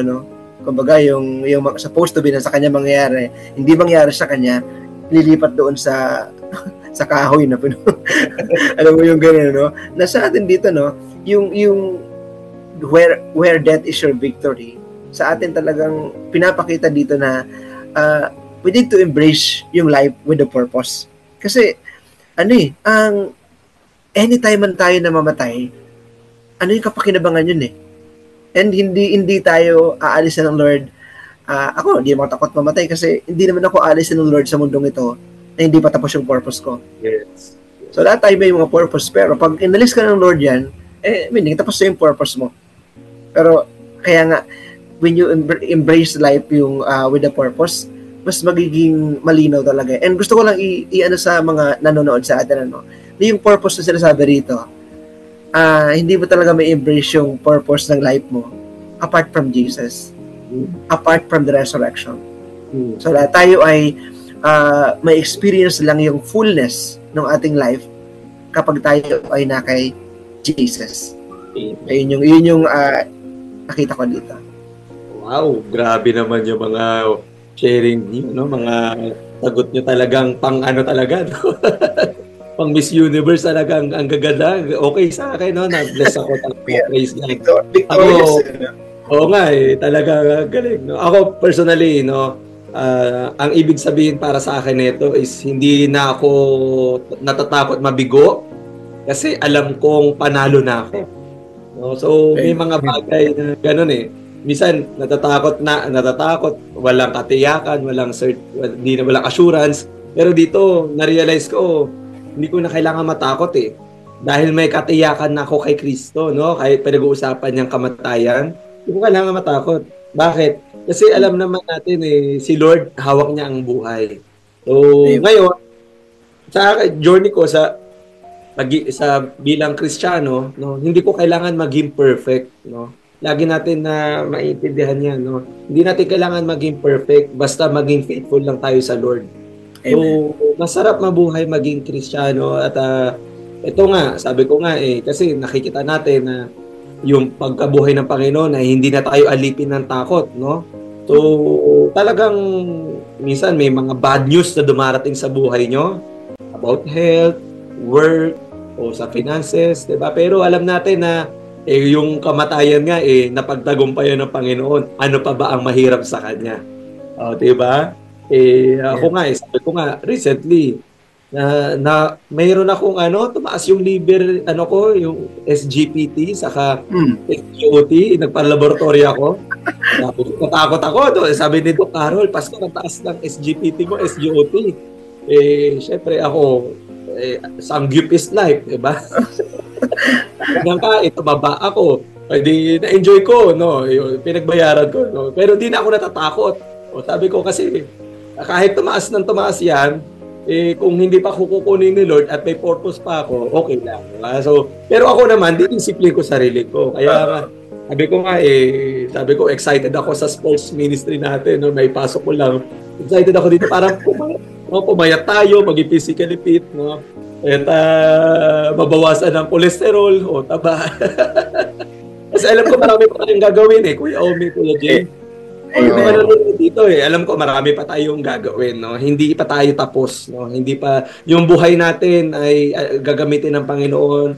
kumbaga yung supposed to be na sa kanya mangyayari, hindi mangyayari sa kanya, lilipat doon sa kahoy na alam mo yung gano'n, nasa atin dito, yung where death is your victory, sa atin talagang pinapakita dito na we need to embrace yung life with a purpose. Kasi ang anytime man tayo na mamatay, yung kapakinabangan yun and hindi tayo aalisin ng Lord. Ako, hindi ako takot mamatay kasi hindi naman ako aalisin ng Lord sa mundong ito na hindi pa tapos yung purpose ko. Yes. So, lahat tayo may mga purpose, pero pag inalis ka ng Lord yan, meaning tapos na yung purpose mo. Pero, kaya nga, when you embrace life yung with a purpose, mas magiging malinaw talaga. And gusto ko lang i-ano sa mga nanonood sa atin, yung purpose na sinasabi rito, hindi mo talaga may embrace yung purpose ng life mo apart from Jesus, apart from the resurrection. So lahat tayo ay may experience lang yung fullness ng ating life kapag tayo ay na kay Jesus. Yun yung nakita ko dito. Wow, grabe naman yung mga sharing niyo, mga sagot niyo talagang talaga, pang Miss Universe talaga, ang gaganda. Okay sa akin, na-bless ako talaga. Praise God. Oo nga, talaga galing. Ako personally, ang ibig sabihin para sa akin nito is hindi na ako natatakot mabigo kasi alam kong panalo na ako. So, may mga bagay na gano'n Minsan, natatakot, walang katiyakan, walang assurance. Pero dito, na-realize ko, hindi ko na kailangan matakot Dahil may katiyakan na ako kay Kristo, Kahit pinag-uusapan niyang kamatayan, hindi ko kailangan matakot. Bakit? Kasi alam naman natin si Lord, hawak niya ang buhay. So, ngayon, sa journey ko sa bilang Kristiyano, hindi ko kailangan maging perfect, Lagi natin na maintindihan yan, Hindi natin kailangan maging perfect, basta maging faithful lang tayo sa Lord. So, masarap mabuhay maging Kristiyano at ito nga, sabi ko nga kasi nakikita natin na yung pagkabuhay ng Panginoon ay hindi na tayo alipin ng takot, So, talagang minsan may mga bad news na dumarating sa buhay nyo about health, work, o sa finances, diba? Pero alam natin na yung kamatayan nga napagtagumpayan ng Panginoon. Ano pa ba ang mahirap sa Kanya? Diba? Ako nga, sabi ko nga, recently, na mayroon akong tumaas yung liver, yung SGPT, saka SGOT, nagpa-laboratory ako. Natakot ako. Sabi ni Doc Carol, Pasko, nataas ng SGPT mo, SGOT. Syempre ako, sangyup is life, diba? Hanggang tumaba ako. Na-enjoy ko, yung pinagbayaran ko, Pero di na ako natatakot. Sabi ko kasi, kahit tumaas ng tumaas yan, kung hindi pa kukunin ni Lord at may purpose pa ako, okay lang. So, pero ako naman, didisiplin ko sarili ko. Kaya sabi ko, excited ako sa sports ministry natin. May pasok ko lang. Excited ako dito para pumayat tayo, maging physically fit, At mabawasan ng cholesterol o taba. Kasi alam ko marami pa kayong gagawin Kuya Omi, Kuya Jay. Yung mga nanonood dito alam ko marami pa tayong gagawin, no? Hindi pa tayo tapos, no? Hindi pa yung buhay natin ay gagamitin ng Panginoon.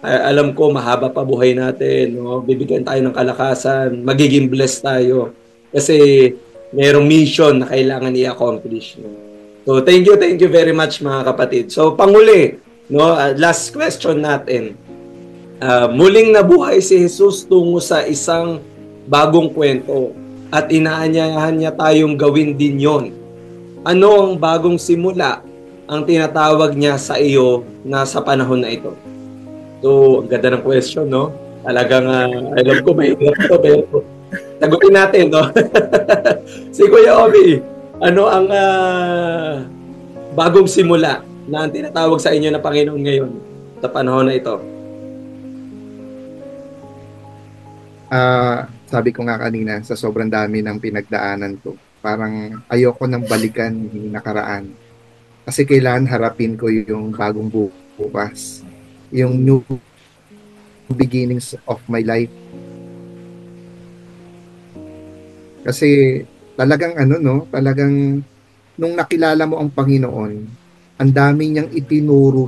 Alam ko mahaba pa buhay natin, no? Bibigyan tayo ng kalakasan, magiging blessed tayo kasi mayroong mission na kailangan i-accomplish, no? So thank you very much mga kapatid. So panghuli, no, last question natin. Muling nabuhay si Jesus tungo sa isang bagong kwento at inaanyayahan niya tayong gawin din yon. Ano ang bagong simula ang tinatawag niya sa iyo na sa panahon na ito? So, ang ganda ng question, no? Talagang, alam ko may hirap ito, pero sagutin natin, no? Si Kuya Omi, ano ang bagong simula na ang tinatawag sa inyo na Panginoon ngayon sa panahon na ito? Sabi ko nga kanina, sa sobrang dami ng pinagdaanan ko, parang ayoko nang balikan yung nakaraan. Kasi kailangan harapin ko yung bagong bukas. Yung new beginnings of my life. Kasi talagang talagang nung nakilala mo ang Panginoon, ang dami niyang itinuro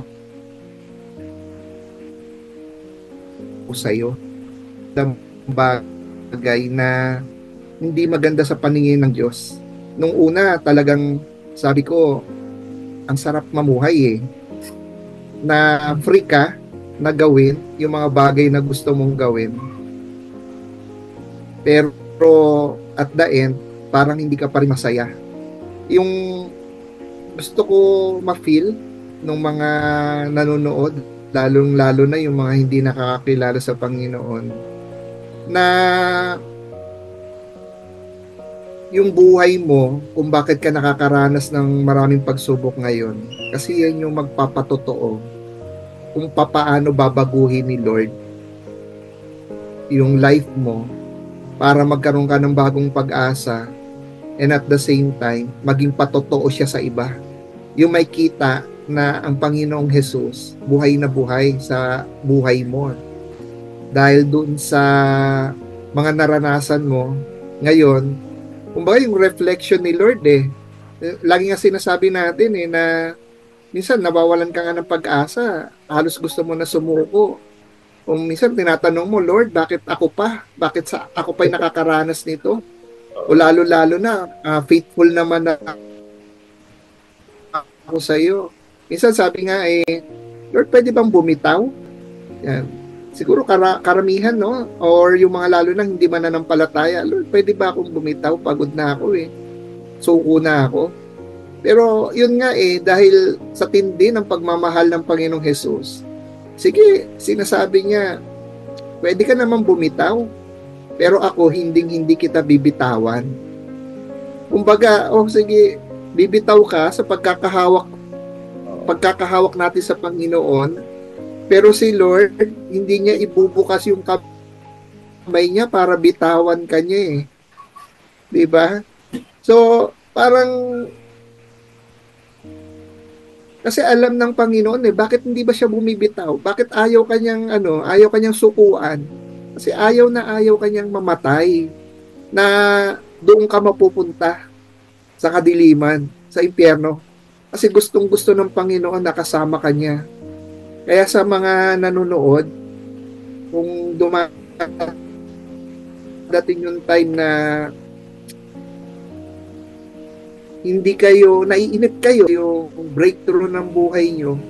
sa'yo. Bagay na hindi maganda sa paningin ng Diyos. Nung una, talagang sabi ko, ang sarap mamuhay na free ka na gawin yung mga bagay na gusto mong gawin. Pero at the end, parang hindi ka pa rin masaya. Yung gusto ko ma-feel ng mga nanonood, lalong-lalo na yung mga hindi nakakakilala sa Panginoon, na yung buhay mo, kung bakit ka nakakaranas ng maraming pagsubok ngayon, kasi yan yung magpapatotoo kung papaano babaguhin ni Lord yung life mo para magkaroon ka ng bagong pag-asa, and at the same time, maging patotoo siya sa iba. Yung may kita na ang Panginoong Jesus, buhay na buhay sa buhay mo. Dahil dun sa mga naranasan mo ngayon, kumbaga yung reflection ni Lord lagi nga sinasabi natin na minsan nawawalan ka nga ng pag-asa, halos gusto mo na sumuko. Kung minsan tinatanong mo, Lord, bakit ako pa? Bakit ako pa'y nakakaranas nito? O lalo-lalo na, faithful naman na ako sa iyo. Minsan sabi nga Lord, pwede bang bumitaw? Yan. Siguro karamihan, no? Or yung mga lalo nang hindi mananampalataya, Lord, pwede ba akong bumitaw? Pagod na ako Suko na ako. Pero yun nga dahil sa tindi ng pagmamahal ng Panginoong Jesus, sige, sinasabi niya, pwede ka naman bumitaw, pero ako hindi kita bibitawan. Kumbaga, sige, bibitaw ka sa pagkakahawak natin sa Panginoon. Pero si Lord, hindi niya ibubukas yung kamay niya para bitawan ka niya Diba? So, parang kasi alam ng Panginoon bakit hindi ba siya bumibitaw? Bakit ayaw kanyang sukuan? Kasi ayaw kanyang mamatay na doon ka mapupunta sa kadiliman, sa impyerno. Kasi gustong-gusto ng Panginoon na kasama kanya. Kaya sa mga nanonood, kung dumating yung time na hindi kayo, naiinip kayo, yung breakthrough ng buhay nyo,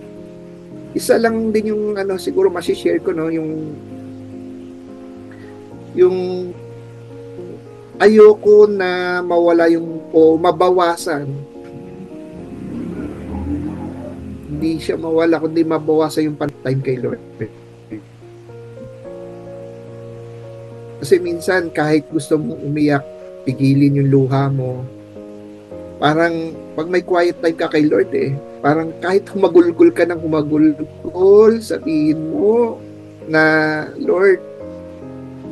isa lang din yung siguro masishare ko, yung ayoko na mawala o mabawasan. Hindi siya mawala, kundi mabawasan yung time kay Lord. Kasi minsan, kahit gusto mong umiyak, pigilin yung luha mo. Parang, pag may quiet time ka kay Lord parang kahit humagulgol ka ng humagulgol, sabihin mo na, Lord,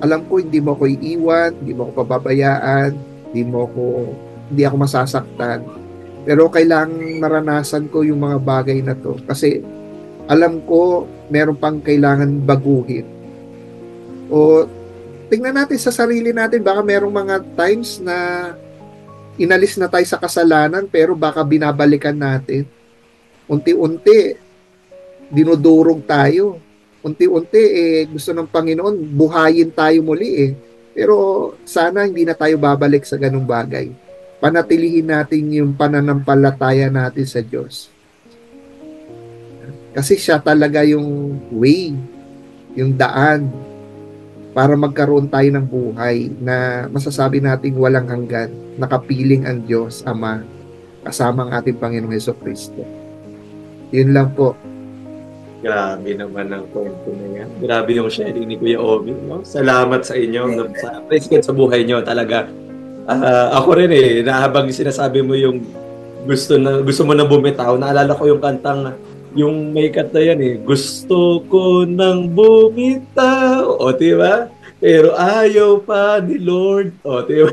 alam ko hindi mo ako iiwan, hindi mo ako pababayaan, hindi ako masasaktan. Pero kailangang maranasan ko yung mga bagay na to kasi alam ko meron pang kailangan baguhin. O tingnan natin sa sarili natin, baka merong mga times na inalis na tayo sa kasalanan pero baka binabalikan natin. Unti-unti, dinudurog tayo. Unti-unti, gusto ng Panginoon, buhayin tayo muli Pero sana hindi na tayo babalik sa ganung bagay. Panatilihin natin yung pananampalataya natin sa Diyos. Kasi siya talaga yung way, yung daan para magkaroon tayo ng buhay na masasabi nating walang hanggan, nakapiling ang Diyos Ama kasama ang ating Panginoong Jesucristo. Yun lang po. Grabe naman ang kwento na yan. Grabe yung sharing ni Kuya Omi. No? Salamat sa inyo. Praise God sa buhay nyo talaga. Ako rin habang sinasabi mo yung gusto mo na bumitaw, naalala ko yung kantang yung may kanta yan gusto ko nang bumitaw, diba? Pero ayaw pa ni Lord, diba?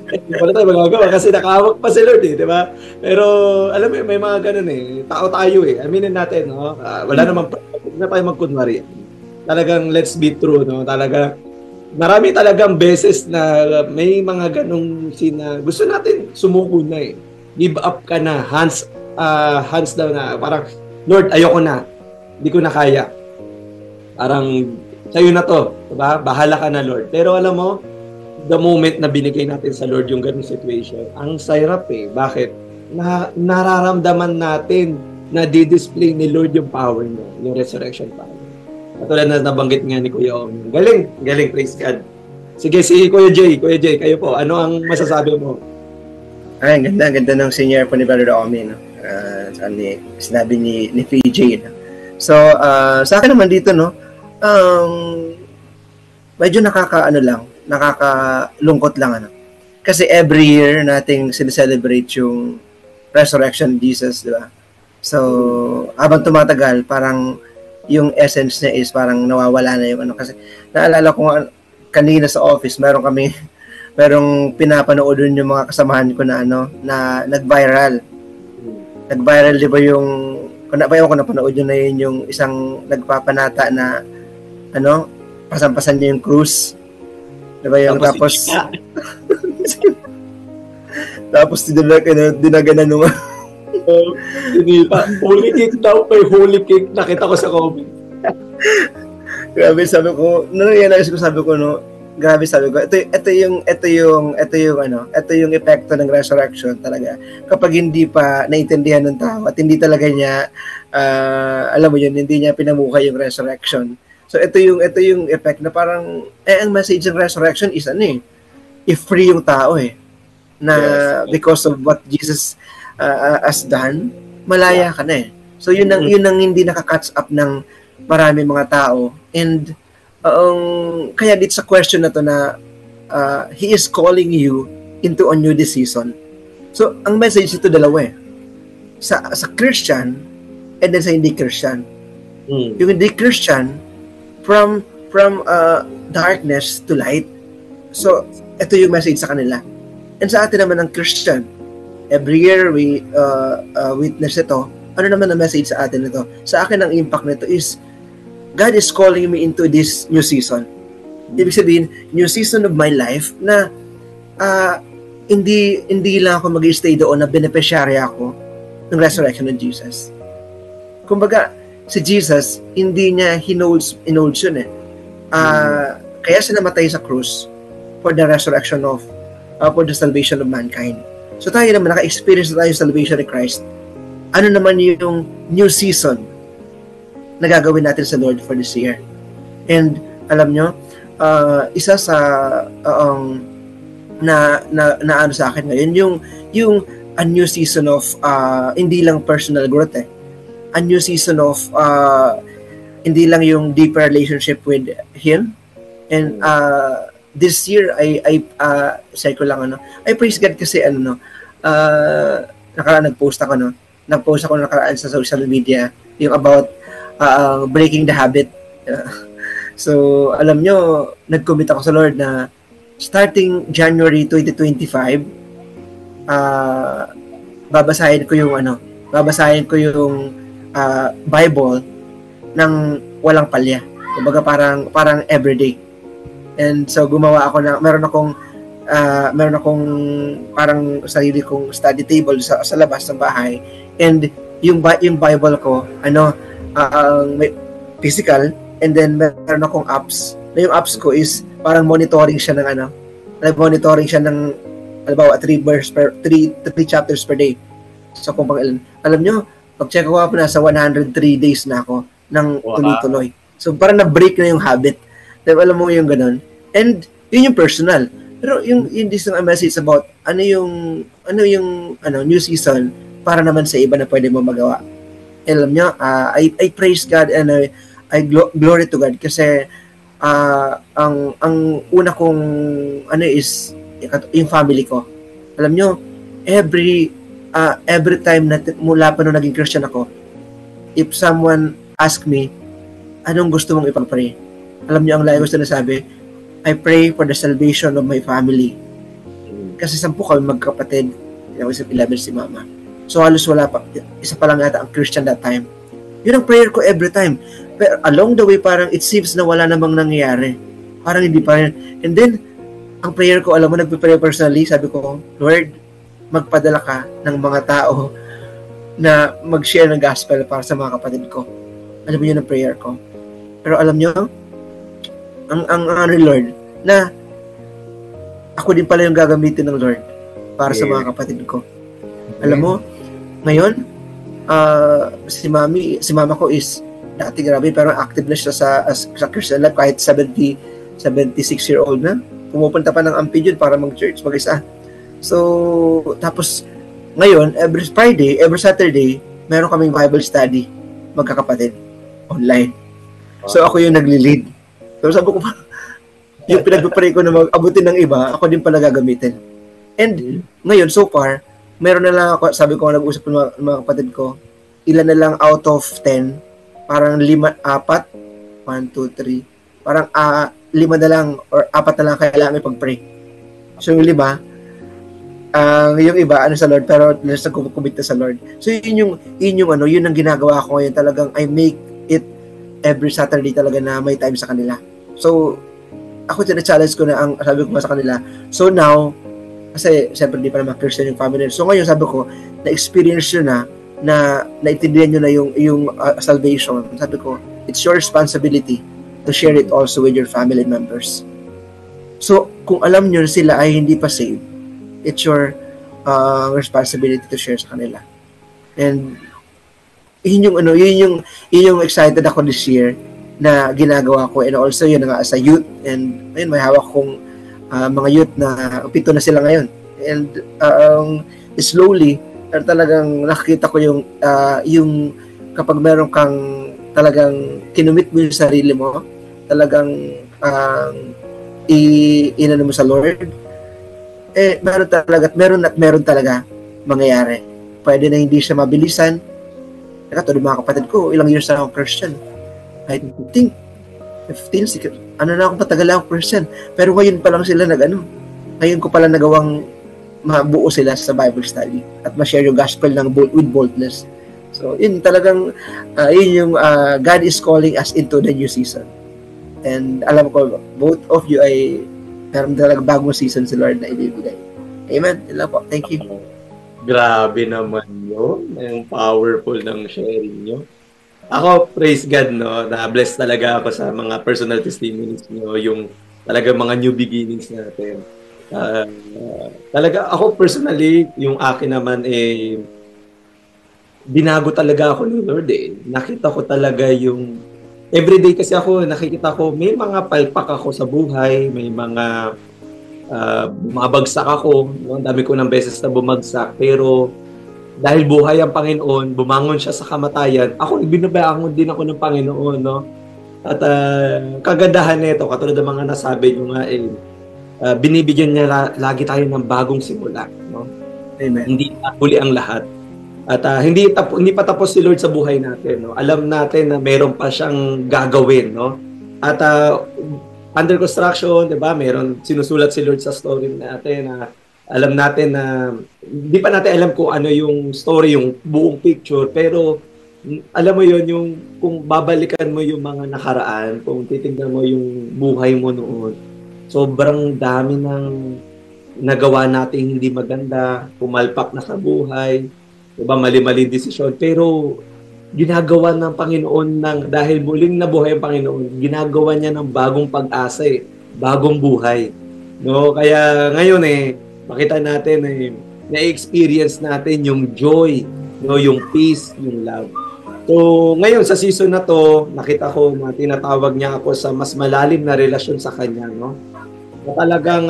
Hindi pala tayo magagawa kasi nakahawak pa si Lord, diba? Pero alam mo, may mga ganun tao tayo aminin natin, no? Wala namang na tayo magkunwari. Talagang let's be true, no? Talaga marami talagang beses na may mga ganung gusto natin sumuko na give up ka na, hands down na, parang Lord, ayoko na, hindi ko na kaya, parang sa'yo na to, diba? Bahala ka na Lord. Pero alam mo, the moment na binigay natin sa Lord yung ganung situation, ang sarap bakit? Nararamdaman natin na di-display ni Lord yung power niya, yung resurrection power. Katulad na nabanggit nga ni Kuya Omi. Galing, praise God. Sige, si Kuya Jay, kayo po, ano ang masasabi mo? Ay, ganda ng senior po ni Brother Omi, no? Sinabi ni PJ, no? So, sa akin naman dito, no, medyo nakakalungkot lang, ano? Kasi every year nating sineselebrate yung resurrection of Jesus, di ba? So, habang tumatagal, parang yung essence niya is parang nawawala na yung ano. Kasi naalala ko kanina sa office, merong pinapanood dun yung mga kasamahan ko na na nag-viral. Nag-viral, di ba yung, kung napanood yun na yun, yung isang nagpapanata na, pasan-pasan niya yung cruise. Di ba yung tapos tapos dinaganan nung holy cake daw, may holy cake, nakita ko sa comment. Grabe, sabi ko, ito yung epekto ng resurrection talaga. Kapag hindi pa naintindihan ng tao at hindi talaga niya, alam mo yun, hindi niya pinamuhay yung resurrection. So ito yung effect na parang, ang message ng resurrection is i-free yung tao na yes, because of what Jesus has done, malaya ka na So yun ang hindi nakaka-catch up ng marami mga tao. And kaya dito sa question na to na He is calling you into a new season. So ang message ito dalawa sa Christian and then sa hindi Christian. Yung hindi Christian from darkness to light. So ito yung message sa kanila. And sa atin naman ang Christian, every year we witness ito. Ano naman ang message sa atin ito? Sa akin ang impact nito is God is calling me into this new season. Ibig sabihin, new season of my life na hindi lang ako mag-stay doon na beneficiary ako ng resurrection of Jesus. Kumbaga, si Jesus, hindi niya hinolds yun Kaya siya namatay sa krus for the resurrection of, for the salvation of mankind. So tayo naman, naka-experience na tayo yung salvation ni Christ. Ano naman yung new season na gagawin natin sa Lord for this year? And alam nyo, isa sa ano sa akin ngayon, yung a new season of hindi lang personal growth a new season of hindi lang yung deeper relationship with Him. And this year I say ko lang I praise God kasi nagpost ako nakaraan sa social media yung about breaking the habit. So alam nyo, nag-commit ako sa Lord na starting January 2025 babasahin ko yung Bible ng walang palya. Kumbaga parang everyday. And so gumawa ako meron akong parang sarili kong study table sa labas ng bahay. And yung Bible ko, may physical, and then meron akong apps. Na yung apps ko is parang monitoring siya ng halimbawa 3 chapters per day. So kung alam nyo, pag-check ko po, nasa 103 days na ako ng tuloy-tuloy. So parang na-break na yung habit. Diba, alam mo yung ganun. And yun yung personal. Pero yung this is a message about ano yung new season para naman sa iba na pwede mo magawa. Alam nyo, I praise God and I glory to God kasi ang una kong is yung family ko. Alam nyo, every time na mula pa nung naging Christian ako, if someone ask me, anong gusto mong ipag-pray? Alam nyo, ang lagi gusto na sabi, I pray for the salvation of my family. Kasi 10 kami magkapatid. 11 si mama. So halos wala pa. Isa pa lang yata ang Christian that time. Yun ang prayer ko every time. Pero along the way, parang it seems na wala namang nangyayari. Parang hindi pa rin. And then, ang prayer ko, alam mo, nagpe-pray personally, sabi ko, Lord, magpadala ka ng mga tao na mag-share ng gospel para sa mga kapatid ko. Alam mo yun ang prayer ko. Pero alam nyo, ang Lord, na ako din pala yung gagamitin ng Lord para sa mga kapatid ko. Alam mo, ngayon, si mama ko is dati grabe, pero active na siya sa Christian life kahit 76-year-old na. Pumupunta pa ng Ampidyon para mag-church, mag-isa. So, tapos, ngayon, every Friday, every Saturday, meron kaming Bible study, magkakapatid, online. So, ako yung nagli-lead. So, sabi ko pa, yung pinag-pray ko na mag-abutin ng iba, ako din pala gagamitin. And, ngayon, so far, meron na lang ako, sabi ko, nag-usap ng mga kapatid ko, ilan na lang out of 10, parang 4, 1, 2, 3, parang 5 na lang or 4 na lang kailangan ipag-pray. So yung 5, yung iba sa Lord, pero nagkukumit na sa Lord. So yun ang ginagawa ko ngayon, talagang I make it every Saturday talaga na may time sa kanila. So ako tina-challenge ko na sabi ko sa kanila. So now, kasi siyempre di pa naman Christian yung family. So ngayon sabi ko, na-experience nyo na naintindihan nyo na yung salvation. Sabi ko, it's your responsibility to share it also with your family members. So, kung alam nyo sila ay hindi pa saved, it's your responsibility to share sa kanila. And yun yung excited ako this year na ginagawa ko, and also yun nga as a youth, and ayun, may hawak kong mga youth na 7 na sila ngayon. And slowly, talagang nakikita ko yung kapag meron kang talagang kinumit mo yung sarili mo, talagang inano mo sa Lord, meron talaga mangyayari. Pwede na hindi siya mabilisan. Katulad mga kapatid ko, ilang years na akong Christian. I think 15, na akong patagal akong Christian. Pero ngayon pa lang sila ngayon ko pala nagawang mabuo sila sa Bible study at ma-share yung gospel with boldness. So, yun talagang, yun yung God is calling us into the new season. And alam ko, both of you ay meron talagang bagong season si Lord na ibibigay. Amen. Yun lang po. Thank you. Grabe naman yun. Yung powerful ng sharing nyo. Ako, praise God, no? Na-bless talaga ako sa mga personal testimonies nyo, yung talagang mga new beginnings natin. Talaga, ako personally, yung akin naman binago talaga ako ni Lord Nakita ko talaga yung everyday kasi ako, nakikita ko may mga palpak ako sa buhay, may mga bumabagsak ako. Ang dami ko ng beses na bumagsak, pero dahil buhay ang Panginoon, bumangon siya sa kamatayan, ako binabangon din ako ng Panginoon, no? At kagandahan nito, katulad ng mga nasabi nyo nga, binibigyan niya lagi tayo ng bagong simula, no? Amen. Hindi na huli ang lahat. At hindi pa tapos si Lord sa buhay natin, no? Alam natin na meron pa siyang gagawin, no? At under construction, 'di ba? Meron sinusulat si Lord sa story natin na alam natin na hindi pa natin alam kung ano yung story, yung buong picture, pero alam mo yon, yung kung babalikan mo yung mga nakaraan, kung titingnan mo yung buhay mo noon, sobrang dami ng nagawa natin hindi maganda, pumalpak na sa buhay, diba, mali-mali desisyon. Pero ginagawa ng Panginoon dahil muling nabuhay ang Panginoon, ginagawa niya ng bagong pag-asa, bagong buhay. No, kaya ngayon makita natin na-experience natin yung joy, no, yung peace, yung love. So, ngayon sa season na to, nakita ko na tinatawag niya ako sa mas malalim na relasyon sa kanya, no? Na talagang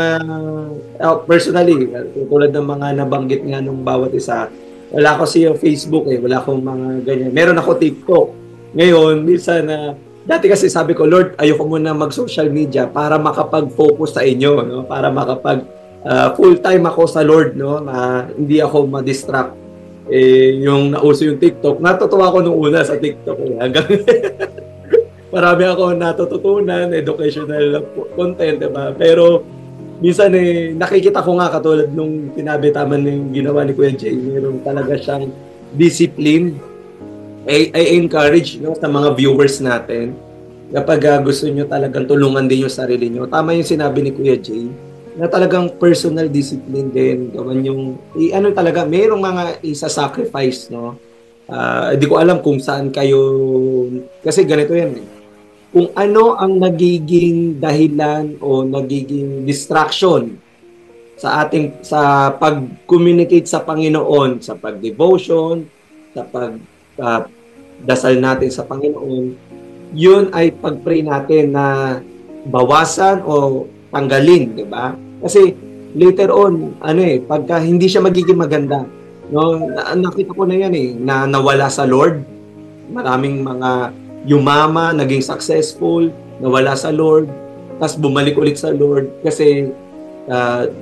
personally, tulad ng mga nabanggit nga nung bawat isa, wala ako siya Facebook wala akong mga ganyan. Meron ako TikTok. Ngayon, minsan dati kasi sabi ko, Lord, ayoko muna mag-social media para makapag-focus sa inyo, no? Para makapag full-time ako sa Lord, no? Na hindi ako ma-distract. Yung nauso yung TikTok, natutuwa ako nung una sa TikTok. Hanggang marami ako natututunan, educational content, diba? Pero minsan nakikita ko nga katulad nung sinabi tama yung ginawa ni Kuya Jay, meron talaga siyang discipline. I encourage, no, sa mga viewers natin, kapag gusto nyo talagang tulungan din yung sarili nyo, tama yung sinabi ni Kuya Jay, na talagang personal discipline din, gawan yung, talaga, mayroong mga isa-sacrifice, no? Hindi ko alam kung saan kayo, kasi ganito yan kung ano ang nagiging dahilan o nagiging distraction sa pag-communicate sa Panginoon, sa pag-devotion, sa pag-dasal natin sa Panginoon, yun ay pag-pray natin na bawasan o tanggalin, di ba? Kasi later on, pagka hindi siya magiging maganda, no, nakita ko na yan na nawala sa Lord. Maraming mga yumama, naging successful, nawala sa Lord, tapos bumalik ulit sa Lord kasi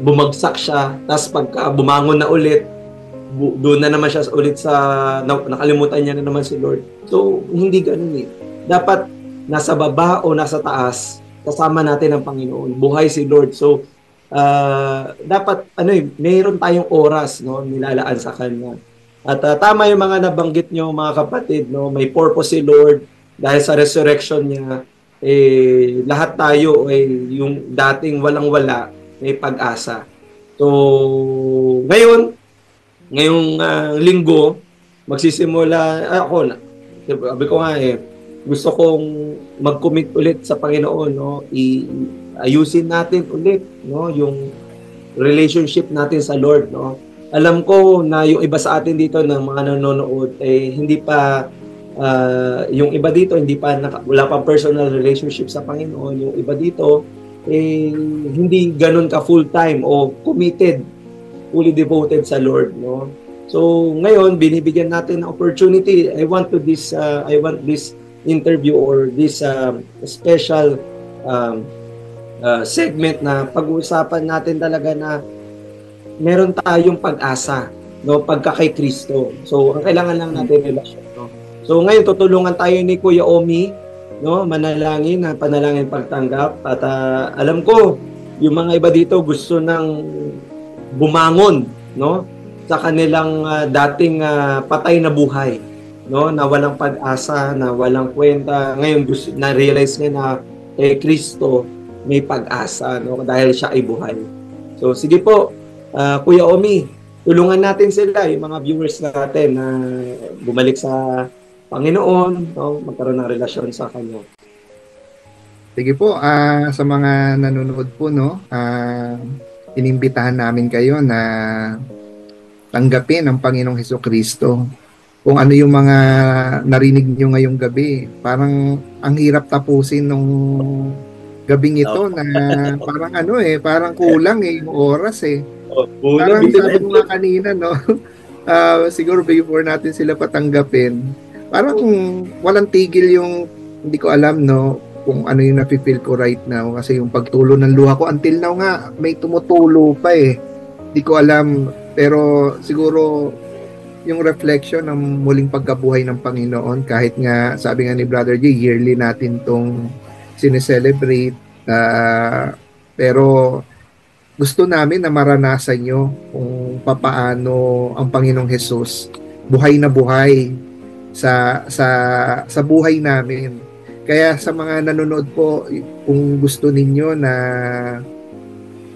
bumagsak siya, tapos pagka bumangon na ulit, doon na naman siya ulit nakalimutan niya na naman si Lord. So, hindi ganun Dapat nasa baba o nasa taas, kasama natin ang Panginoon. Buhay si Lord. So, dapat, mayroon tayong oras, no, nilalaan sa Kanya. At tama yung mga nabanggit nyo, mga kapatid, no, may purpose si Lord dahil sa resurrection niya. Lahat tayo yung dating walang-wala, may pag-asa. So, ngayong linggo, magsisimula, sabi ko nga gusto kong mag-commit ulit sa Panginoon, no? Ayusin natin ulit, no, yung relationship natin sa Lord, no? Alam ko na yung iba sa atin dito ng mga nanonood hindi pa yung iba dito wala pang personal relationship sa Panginoon. Yung iba dito hindi ganun ka full-time o committed, fully devoted sa Lord, no? So ngayon binibigyan natin ng opportunity. I want this interview or this special segment na pag-uusapan natin talaga na meron tayong pag-asa, no, pagka kay Kristo. So ang kailangan lang natin relasyon, no? So ngayon tutulungan tayo ni Kuya Omi, no, manalangin na panalangin pagtanggap at alam ko yung mga iba dito gusto nang bumangon, no, sa kanilang dating patay na buhay, no, na walang pag-asa, na walang kwenta. Ngayon na-realize niya na Kristo may pag-asa, no, dahil siya ay buhay. So sige po, Kuya Omi, tulungan natin sila, yung mga viewers natin na bumalik sa Panginoon, no, magkaroon ng relasyon sa Kanya. Sige po, sa mga nanonood po, no, inimbitahan namin kayo na tanggapin ang Panginoong Hesukristo. Kung ano yung mga narinig nyo ngayong gabi, parang ang hirap tapusin nung gabing ito na parang parang kulang yung oras Parang sabi ko nga kanina, no, siguro before natin sila patanggapin, parang walang tigil yung, hindi ko alam, no, kung ano yung nafe-feel ko right now kasi yung pagtulo ng luha ko until now nga may tumutulo pa hindi ko alam, pero siguro yung reflection ng muling pagkabuhay ng Panginoon, kahit nga sabi nga ni Brother J, yearly natin tong sineselebrate, pero gusto namin na maranasan nyo kung papaano ang Panginoong Jesus buhay na buhay sa buhay namin. Kaya sa mga nanonood po, kung gusto ninyo na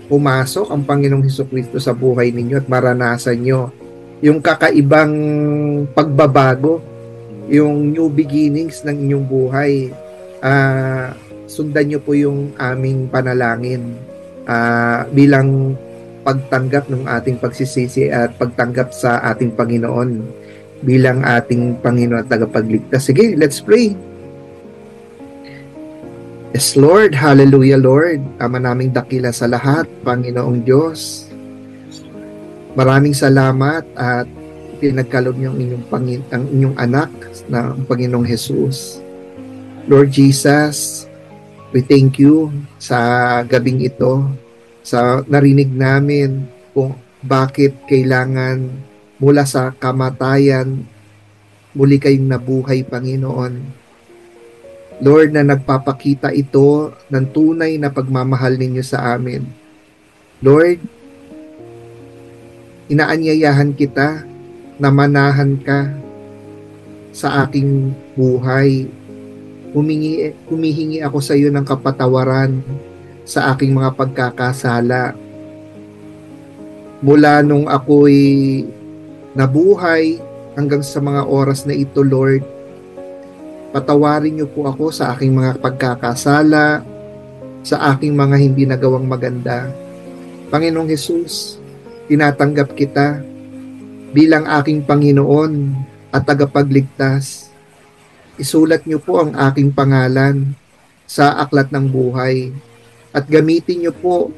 pumasok ang Panginoong Hesukristo sa buhay ninyo at maranasan nyo yung kakaibang pagbabago, yung new beginnings ng inyong buhay, sundan nyo po yung aming panalangin bilang pagtanggap ng ating pagsisisi at pagtanggap sa ating Panginoon bilang ating Panginoon at tagapagligtas. Sige, let's pray. Yes, Lord. Hallelujah, Lord. Ama naming dakila sa lahat, Panginoong Diyos. Maraming salamat at pinagkaloob niyo ang inyong anak na ang Panginoong Jesus. Lord Jesus, we thank you sa gabing ito, sa narinig namin kung bakit kailangan mula sa kamatayan, muli kayong nabuhay, Panginoon. Lord, na nagpapakita ito ng tunay na pagmamahal ninyo sa amin. Lord, inaanyayahan kita na manahan ka sa aking buhay. Humihingi ako sa iyo ng kapatawaran sa aking mga pagkakasala. Mula nung ako'y nabuhay hanggang sa mga oras na ito, Lord, patawarin niyo po ako sa aking mga pagkakasala, sa aking mga hindi nagawang maganda. Panginoong Jesus, tinatanggap kita bilang aking Panginoon at tagapagligtas. Isulat niyo po ang aking pangalan sa aklat ng buhay at gamitin niyo po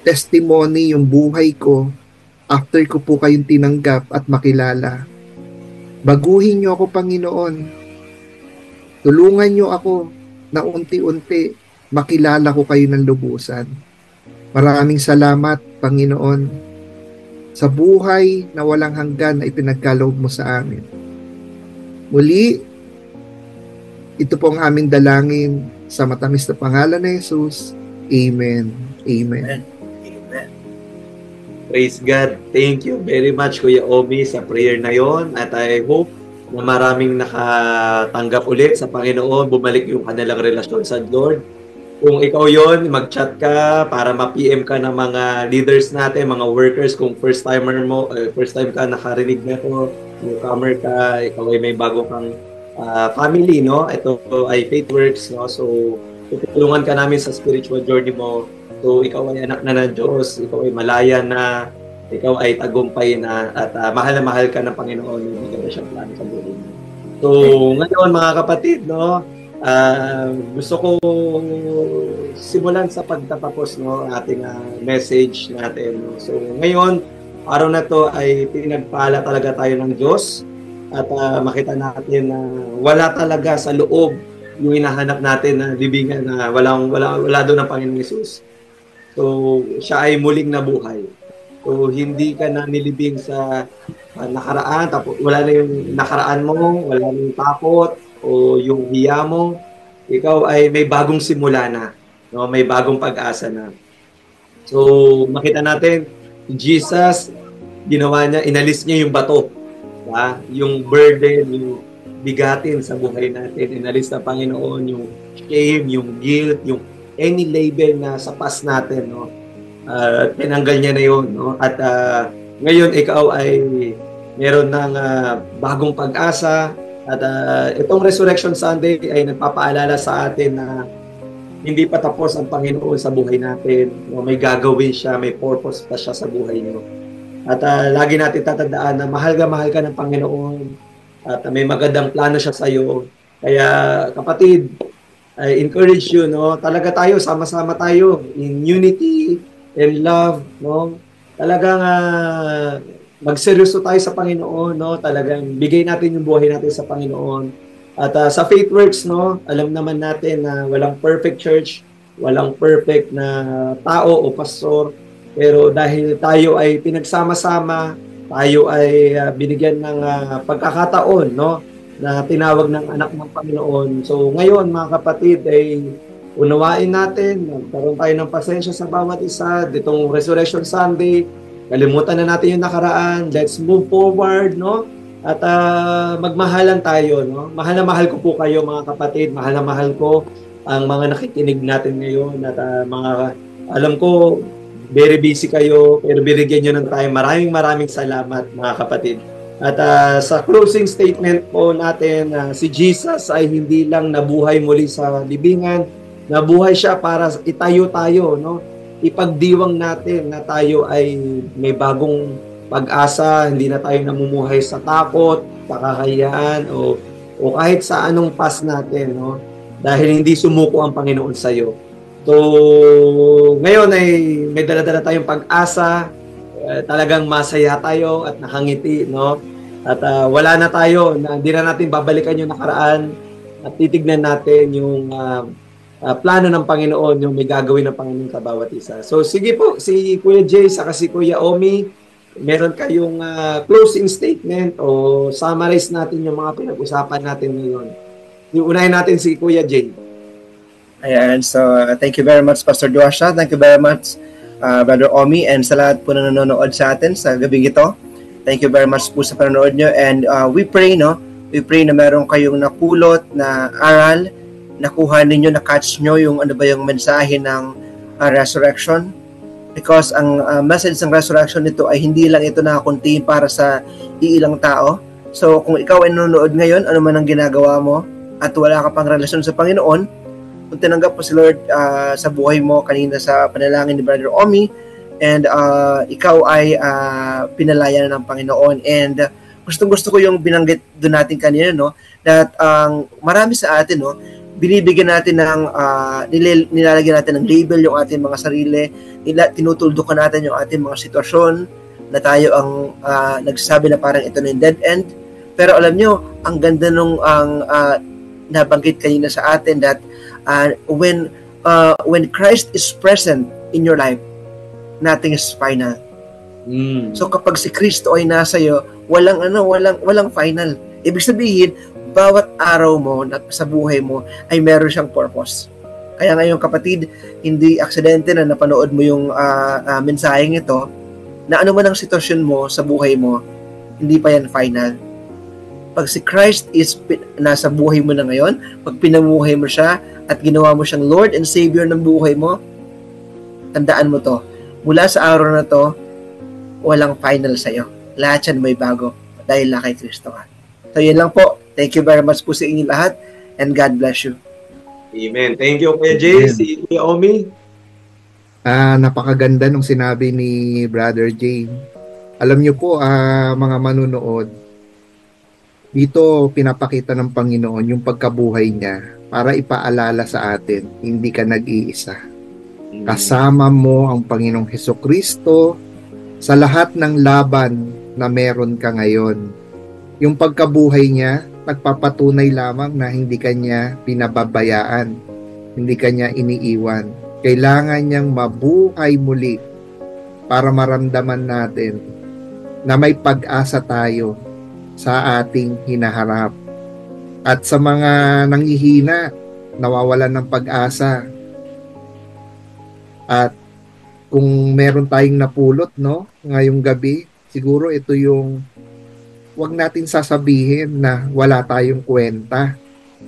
testimony yung buhay ko after ko po kayong tinanggap at makilala. Baguhin niyo ako, Panginoon. Tulungan niyo ako na unti-unti makilala ko kayo ng lubusan. Maraming salamat, Panginoon, sa buhay na walang hanggan na ipinagkaloob mo sa amin. Muli, ito po ang aming dalangin sa matamis na pangalan ni Jesus. Amen. Amen. Amen. Praise God. Thank you very much, Kuya Omi, sa prayer na yon. At I hope na maraming nakatanggap ulit sa Panginoon, bumalik yung kanilang relasyon sa Lord. Kung ikaw yon, mag-chat ka para ma-PM ka ng mga leaders natin, mga workers, kung first time ka nakarinig na ito, newcomer ka, ikaw ay may bago kang family, no? Ito ay Faithworks, no? So, tutulungan ka namin sa spiritual journey mo. So, ikaw ay anak na ng Diyos, ikaw ay malaya na, ikaw ay tagumpay na, at mahal na mahal ka ng Panginoon, yung maganda siyang plano sa buhay mo. So, ngayon mga kapatid, no? Gusto ko simulan sa pagtatapos, no, ating message natin, no? So ngayon, araw na to ay pinagpala talaga tayo ng Diyos at makita natin na wala talaga sa loob yung hinahanap natin na libingan na wala doon ang Panginoong Hesus. So siya ay muling nabuhay. So hindi ka na nilibing sa nakaraan, tapos wala na yung nakaraan mo, wala na yung takot o yung hiya mo, ikaw ay may bagong simula na, no? May bagong pag-asa na. So, makita natin, Jesus, ginawa niya, inalis niya yung bato, diba? Yung burden, yung bigatin sa buhay natin, inalis na Panginoon yung shame, yung guilt, yung any label na sa past natin, no? Tinanggal niya na yun, no? At ngayon, ikaw ay meron ng bagong pag-asa. At itong Resurrection Sunday ay nagpapaalala sa atin na hindi pa tapos ang Panginoon sa buhay natin. No, may gagawin siya, may purpose pa siya sa buhay niyo. At lagi natin tatandaan na mahal ka ng Panginoon at may magandang plano siya sa iyo. Kaya kapatid, I encourage you, no, talaga tayo, sama-sama tayo in unity and love, no. Talagang magseryoso tayo sa Panginoon, no? Talagang bigay natin yung buhay natin sa Panginoon. At sa Faithworks, no, alam naman natin na walang perfect church, walang perfect na tao o pastor, pero dahil tayo ay pinagsama-sama, tayo ay binigyan ng pagkakataon, no, na tinawag ng anak ng Panginoon. So ngayon, mga kapatid, ay unawain natin, magkaroon tayo ng pasensya sa bawat isa, ditong Resurrection Sunday. Kalimutan na natin yung nakaraan. Let's move forward, no? at magmahalan tayo, no? Mahal na mahal ko po kayo mga kapatid, mahal na mahal ko ang mga nakikinig natin ngayon at alam ko very busy kayo pero binigyan nyo ng time. Maraming salamat mga kapatid. At sa closing statement po natin, si Jesus ay hindi lang nabuhay muli sa libingan, nabuhay siya para itayo tayo, no? Ipagdiwang natin na tayo ay may bagong pag-asa, hindi na tayo namumuhay sa takot, pakakayaan o kahit sa anong past natin, no? Dahil hindi sumuko ang Panginoon sa iyo. So, ngayon ay may dala-dala tayong pag-asa, talagang masaya tayo at nakangiti, no? At wala na tayo, hindi na natin babalikan yung nakaraan at titignan natin yung plano ng Panginoon, yung may gagawin ng Panginoon sa bawat isa. So sige po, si Kuya Jay saka si Kuya Omi, meron kayong closing statement o summarize natin yung mga pinag-usapan natin ngayon. Unahin natin si Kuya Jay. Ayan, so thank you very much Pastor Joshua, thank you very much Brother Omi, and sa lahat po na nanonood sa atin sa gabing ito. Thank you very much po sa panonood nyo, and we pray na meron kayong napulot na aral, nakuha ninyo, na-catch nyo yung ano ba yung mensahe ng resurrection, because ang message ng resurrection nito ay hindi lang ito nakakuntiin para sa iilang tao. So kung ikaw ay nanonood ngayon, ano man ang ginagawa mo at wala ka pang relasyon sa Panginoon, kung tinanggap mo si Lord sa buhay mo kanina sa panalangin ni Brother Omi, and ikaw ay pinalaya ng Panginoon, and gustong-gusto ko yung binanggit doon natin kanina, no, that marami sa atin, no, binibigyan natin ng nilalagyan natin ng label yung ating mga sarili, tinutuldukan natin yung ating mga sitwasyon na tayo ang nagsasabi na parang ito na yung dead end. Pero alam nyo, ang ganda nung nabanggit kanina sa atin that when Christ is present in your life, nothing is final. So kapag si Kristo ay nasa iyo, walang final. Ibig sabihin, bawat araw mo sa buhay mo ay meron siyang purpose. Kaya ngayon kapatid, hindi aksidente na napanood mo yung mensaheng ito, na ano man ang sitwasyon mo sa buhay mo, hindi pa yan final. Pag si Christ is nasa buhay mo na ngayon, pag pinamuhay mo siya at ginawa mo siyang Lord and Savior ng buhay mo, tandaan mo to, mula sa araw na to, walang final sa'yo. Lahat yan may bago dahil na kay Kristo ka. So yun lang po. Thank you very much po sa inyo lahat, and God bless you. Amen. Thank you, Kuya Jay. Si Kuya Omi. Napakaganda nung sinabi ni Brother Jay. Alam niyo po, mga manunood, dito pinapakita ng Panginoon yung pagkabuhay niya para ipaalala sa atin, hindi ka nag-iisa. Kasama mo ang Panginoong Hesukristo sa lahat ng laban na meron ka ngayon. Yung pagkabuhay niya, nagpapatunay lamang na hindi kanya pinababayaan, hindi kanya iniiwan. Kailangan niyang mabuhay muli para maramdaman natin na may pag-asa tayo sa ating hinaharap. At sa mga nanghihina, nawawalan ng pag-asa. At kung meron tayong napulot, no, ngayong gabi, siguro ito yung wag natin sasabihin na wala tayong kwenta.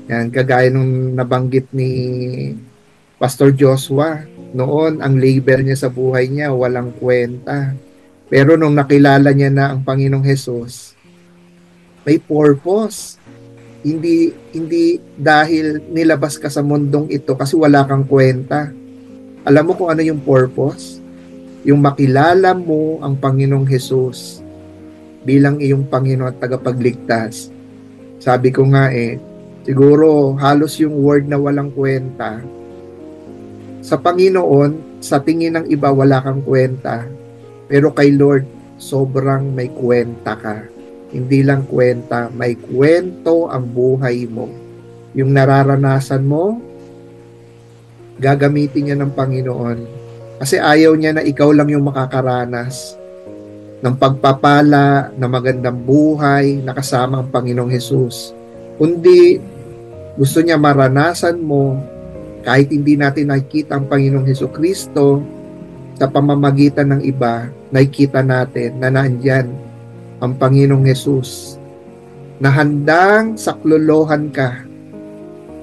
Yan, kagaya nung nabanggit ni Pastor Joshua, noon ang label niya sa buhay niya, walang kwenta. Pero nung nakilala niya na ang Panginoong Hesus, may purpose. Hindi dahil nilabas ka sa mundong ito kasi wala kang kwenta. Alam mo kung ano yung purpose? Yung makilala mo ang Panginoong Hesus bilang iyong Panginoon at tagapagligtas. Sabi ko nga siguro halos yung word na walang kwenta. Sa Panginoon, sa tingin ng iba wala kang kwenta. Pero kay Lord, sobrang may kwenta ka. Hindi lang kwenta, may kwento ang buhay mo. Yung nararanasan mo, gagamitin niya ng Panginoon. Kasi ayaw niya na ikaw lang yung makakaranas ng pagpapala, na magandang buhay, nakasama ang Panginoong Hesus. Kundi gusto niya maranasan mo, kahit hindi natin nakikita ang Panginoong Hesukristo, sa pamamagitan ng iba, nakikita natin na nandyan ang Panginoong Hesus na handang saklolohan ka.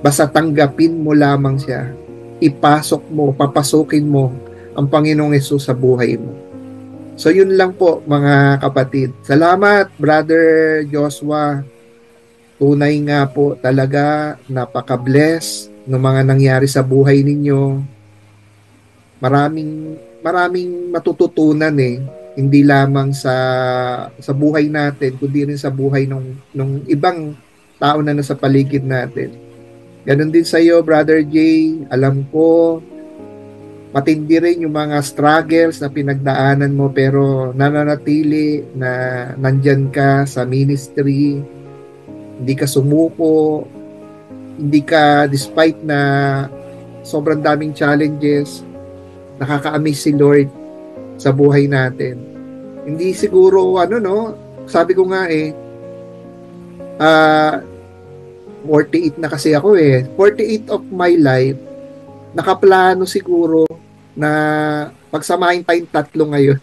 Basta tanggapin mo lamang siya. Ipasok mo, papasukin mo ang Panginoong Hesus sa buhay mo. So yun lang po mga kapatid. Salamat Brother Joshua. Tunay nga po talaga napaka-bless ng mga nangyari sa buhay ninyo. Maraming matututunan hindi lamang sa buhay natin kundi rin sa buhay ng ibang tao na nasa paligid natin. Ganon din sa iyo, Brother Jay. Alam ko, matindi rin yung mga struggles na pinagdaanan mo pero nananatili na nandyan ka sa ministry. Hindi ka sumuko. Hindi ka, despite na sobrang daming challenges, nakaka-amaze si Lord sa buhay natin. Hindi siguro, sabi ko nga 48 na kasi ako 48 of my life, nakaplano siguro na pagsamahin tayong tatlo ngayon.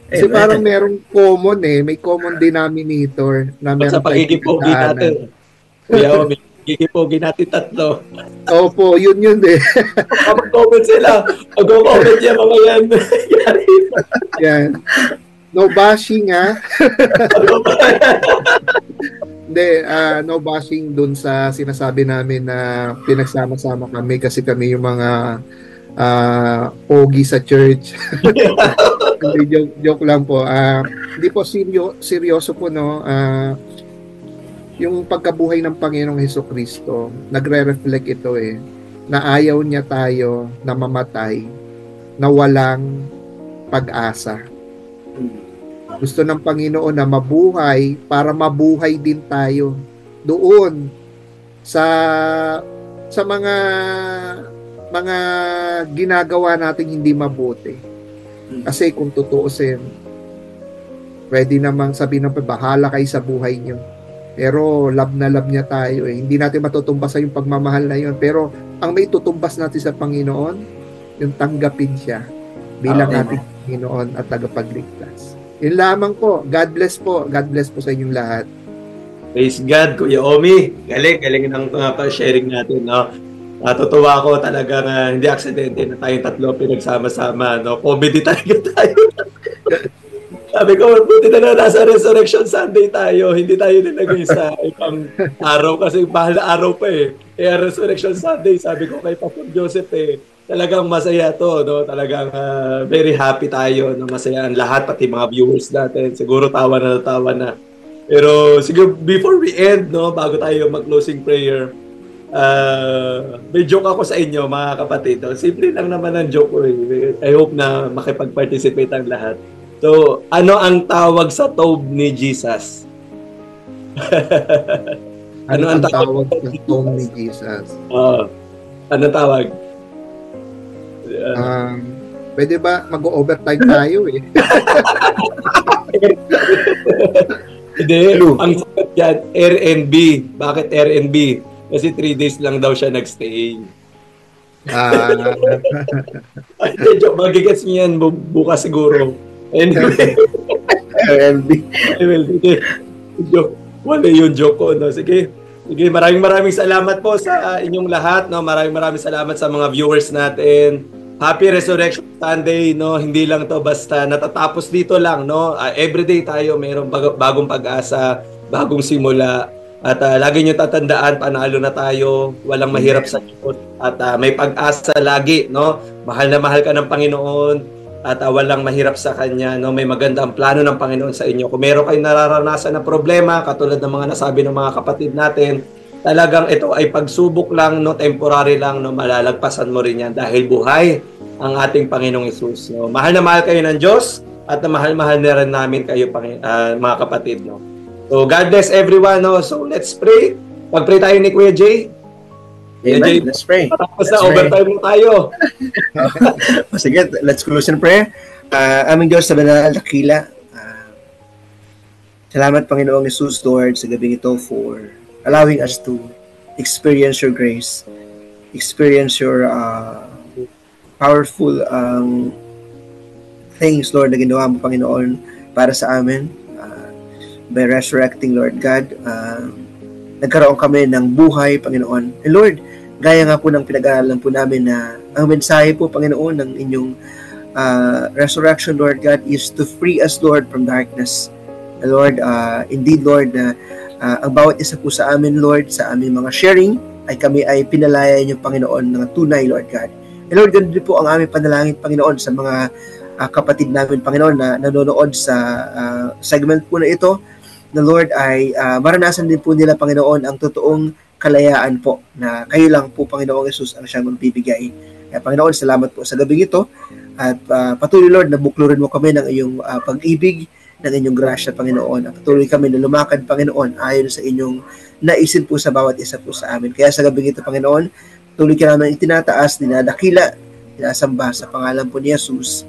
Kasi parang merong common may common denominator na meron sa pagiging pogi natin. Kuya, may pagiging pogi natin tatlo. Opo, yun din. Mag-comment sila. Mag-comment yan mga yan. Yan. No bashing Hindi, no bashing dun sa sinasabi namin na pinagsama-sama kami kasi kami yung mga pogi sa church. Hindi, joke lang po. Hindi po seryoso po yung pagkabuhay ng Panginoong Hesukristo, nagre-reflect ito na ayaw niya tayo na mamatay na walang pag-asa. Gusto ng Panginoon na mabuhay para mabuhay din tayo doon sa mga ginagawa nating hindi mabuti. Kasi kung tutuusin, pwede namang sabihin ng bahala kayo sa buhay niyo. Pero love na love niya tayo Hindi natin matutumbasan yung pagmamahal na yun. Pero ang may tutumbas natin sa Panginoon, yung tanggapin siya bilang ating Panginoon at tagapagligtas. Yun lamang po. God bless po. God bless po sa inyong lahat. Praise God, Kuya Omi. Galing ng sharing natin. Natutuwa ako talaga na hindi aksidente na tayong tatlo pinagsama-sama. Comedy talaga tayo. Sabi ko, buti na nasa Resurrection Sunday tayo. Hindi tayo nilagay sa ibang araw kasi mahal na araw pa Kaya Resurrection Sunday, sabi ko kay Pastor Joseph talagang masaya to. Talagang very happy tayo. Masaya ang lahat, pati mga viewers natin. Siguro tawa na. Pero siguro before we end, bago tayo mag-closing prayer, may joke ako sa inyo mga kapatid. Simple lang naman ang joke ko I hope na makipag-participate ang lahat. So, ano ang tawag sa tomb ni Jesus? Ano ang tawag sa tomb ni Jesus? Ano tawag? Pwede ba mag-overtime tayo Hindi. Ang sagot yan, R&B. Bakit R&B? Kasi 3 days lang daw siya nagstay. Magigets niyo yan bukas siguro. Anyway. R&B. Wala yung joke ko. Sige, maraming salamat po sa inyong lahat. Maraming salamat sa mga viewers natin. Happy Resurrection Sunday. Hindi lang to basta natatapos dito lang. Everyday tayo mayroong bagong pag-asa, bagong simula. At lagi nyo tatandaan, panalo na tayo, walang mahirap sa Diyos. At may pag-asa lagi, Mahal na mahal ka ng Panginoon at walang mahirap sa Kanya, May magandang plano ng Panginoon sa inyo. Kung meron kayong nararanasan na problema, katulad ng mga nasabi ng mga kapatid natin, talagang ito ay pagsubok lang, temporary lang, malalagpasan mo rin yan dahil buhay ang ating Panginoong Hesus. Mahal na mahal kayo ng Diyos at mahal-mahal na rin namin kayo, mga kapatid. So, God bless everyone. So, let's pray. Pag-pray tayo ni Kuya Jay. Amen. Let's pray. Tapos na, overtime mo tayo. Sige, let's close in prayer. Aming Diyos sa banal na dakila. Salamat, Panginoong Hesus, Lord, sa gabing ito for allowing us to experience your grace, experience your powerful things, Lord, na ginawa mo, Panginoon, para sa amin. by resurrecting, Lord God. Nagkaroon kami ng buhay, Panginoon. And Lord, gaya nga po ng pinag-aaralan po namin na ang mensahe po, Panginoon, ng inyong resurrection, Lord God, is to free us, Lord, from darkness. And Lord, indeed, Lord, ang bawat isa po sa amin, Lord, sa aming mga sharing, ay kami ay pinalaya niyo, Panginoon, ng tunay, Lord God. And Lord, ganun din po ang aming panalangin, Panginoon, sa mga kapatid namin, Panginoon, na nanonood sa segment po na ito, na Lord ay maranasan din po nila, Panginoon, ang totoong kalayaan po, na kayo lang po, Panginoong Jesus, ang siyang magbibigay. Kaya, Panginoon, salamat po sa gabing ito, at patuloy, Lord, na buklurin mo kami ng iyong pag-ibig, ng inyong grasya, Panginoon. At patuloy kami na lumakad, Panginoon, ayon sa inyong naisin po sa bawat isa po sa amin. Kaya sa gabing ito, Panginoon, tuloy ka namin itinataas, dinadakila, dinasamba sa pangalan po ni Jesus.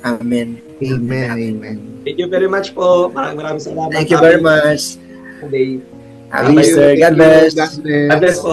Amen. Amen. Amen. Thank you very much po. Maraming salamat. Thank you very much. Happy Easter. God bless. God bless. God bless po.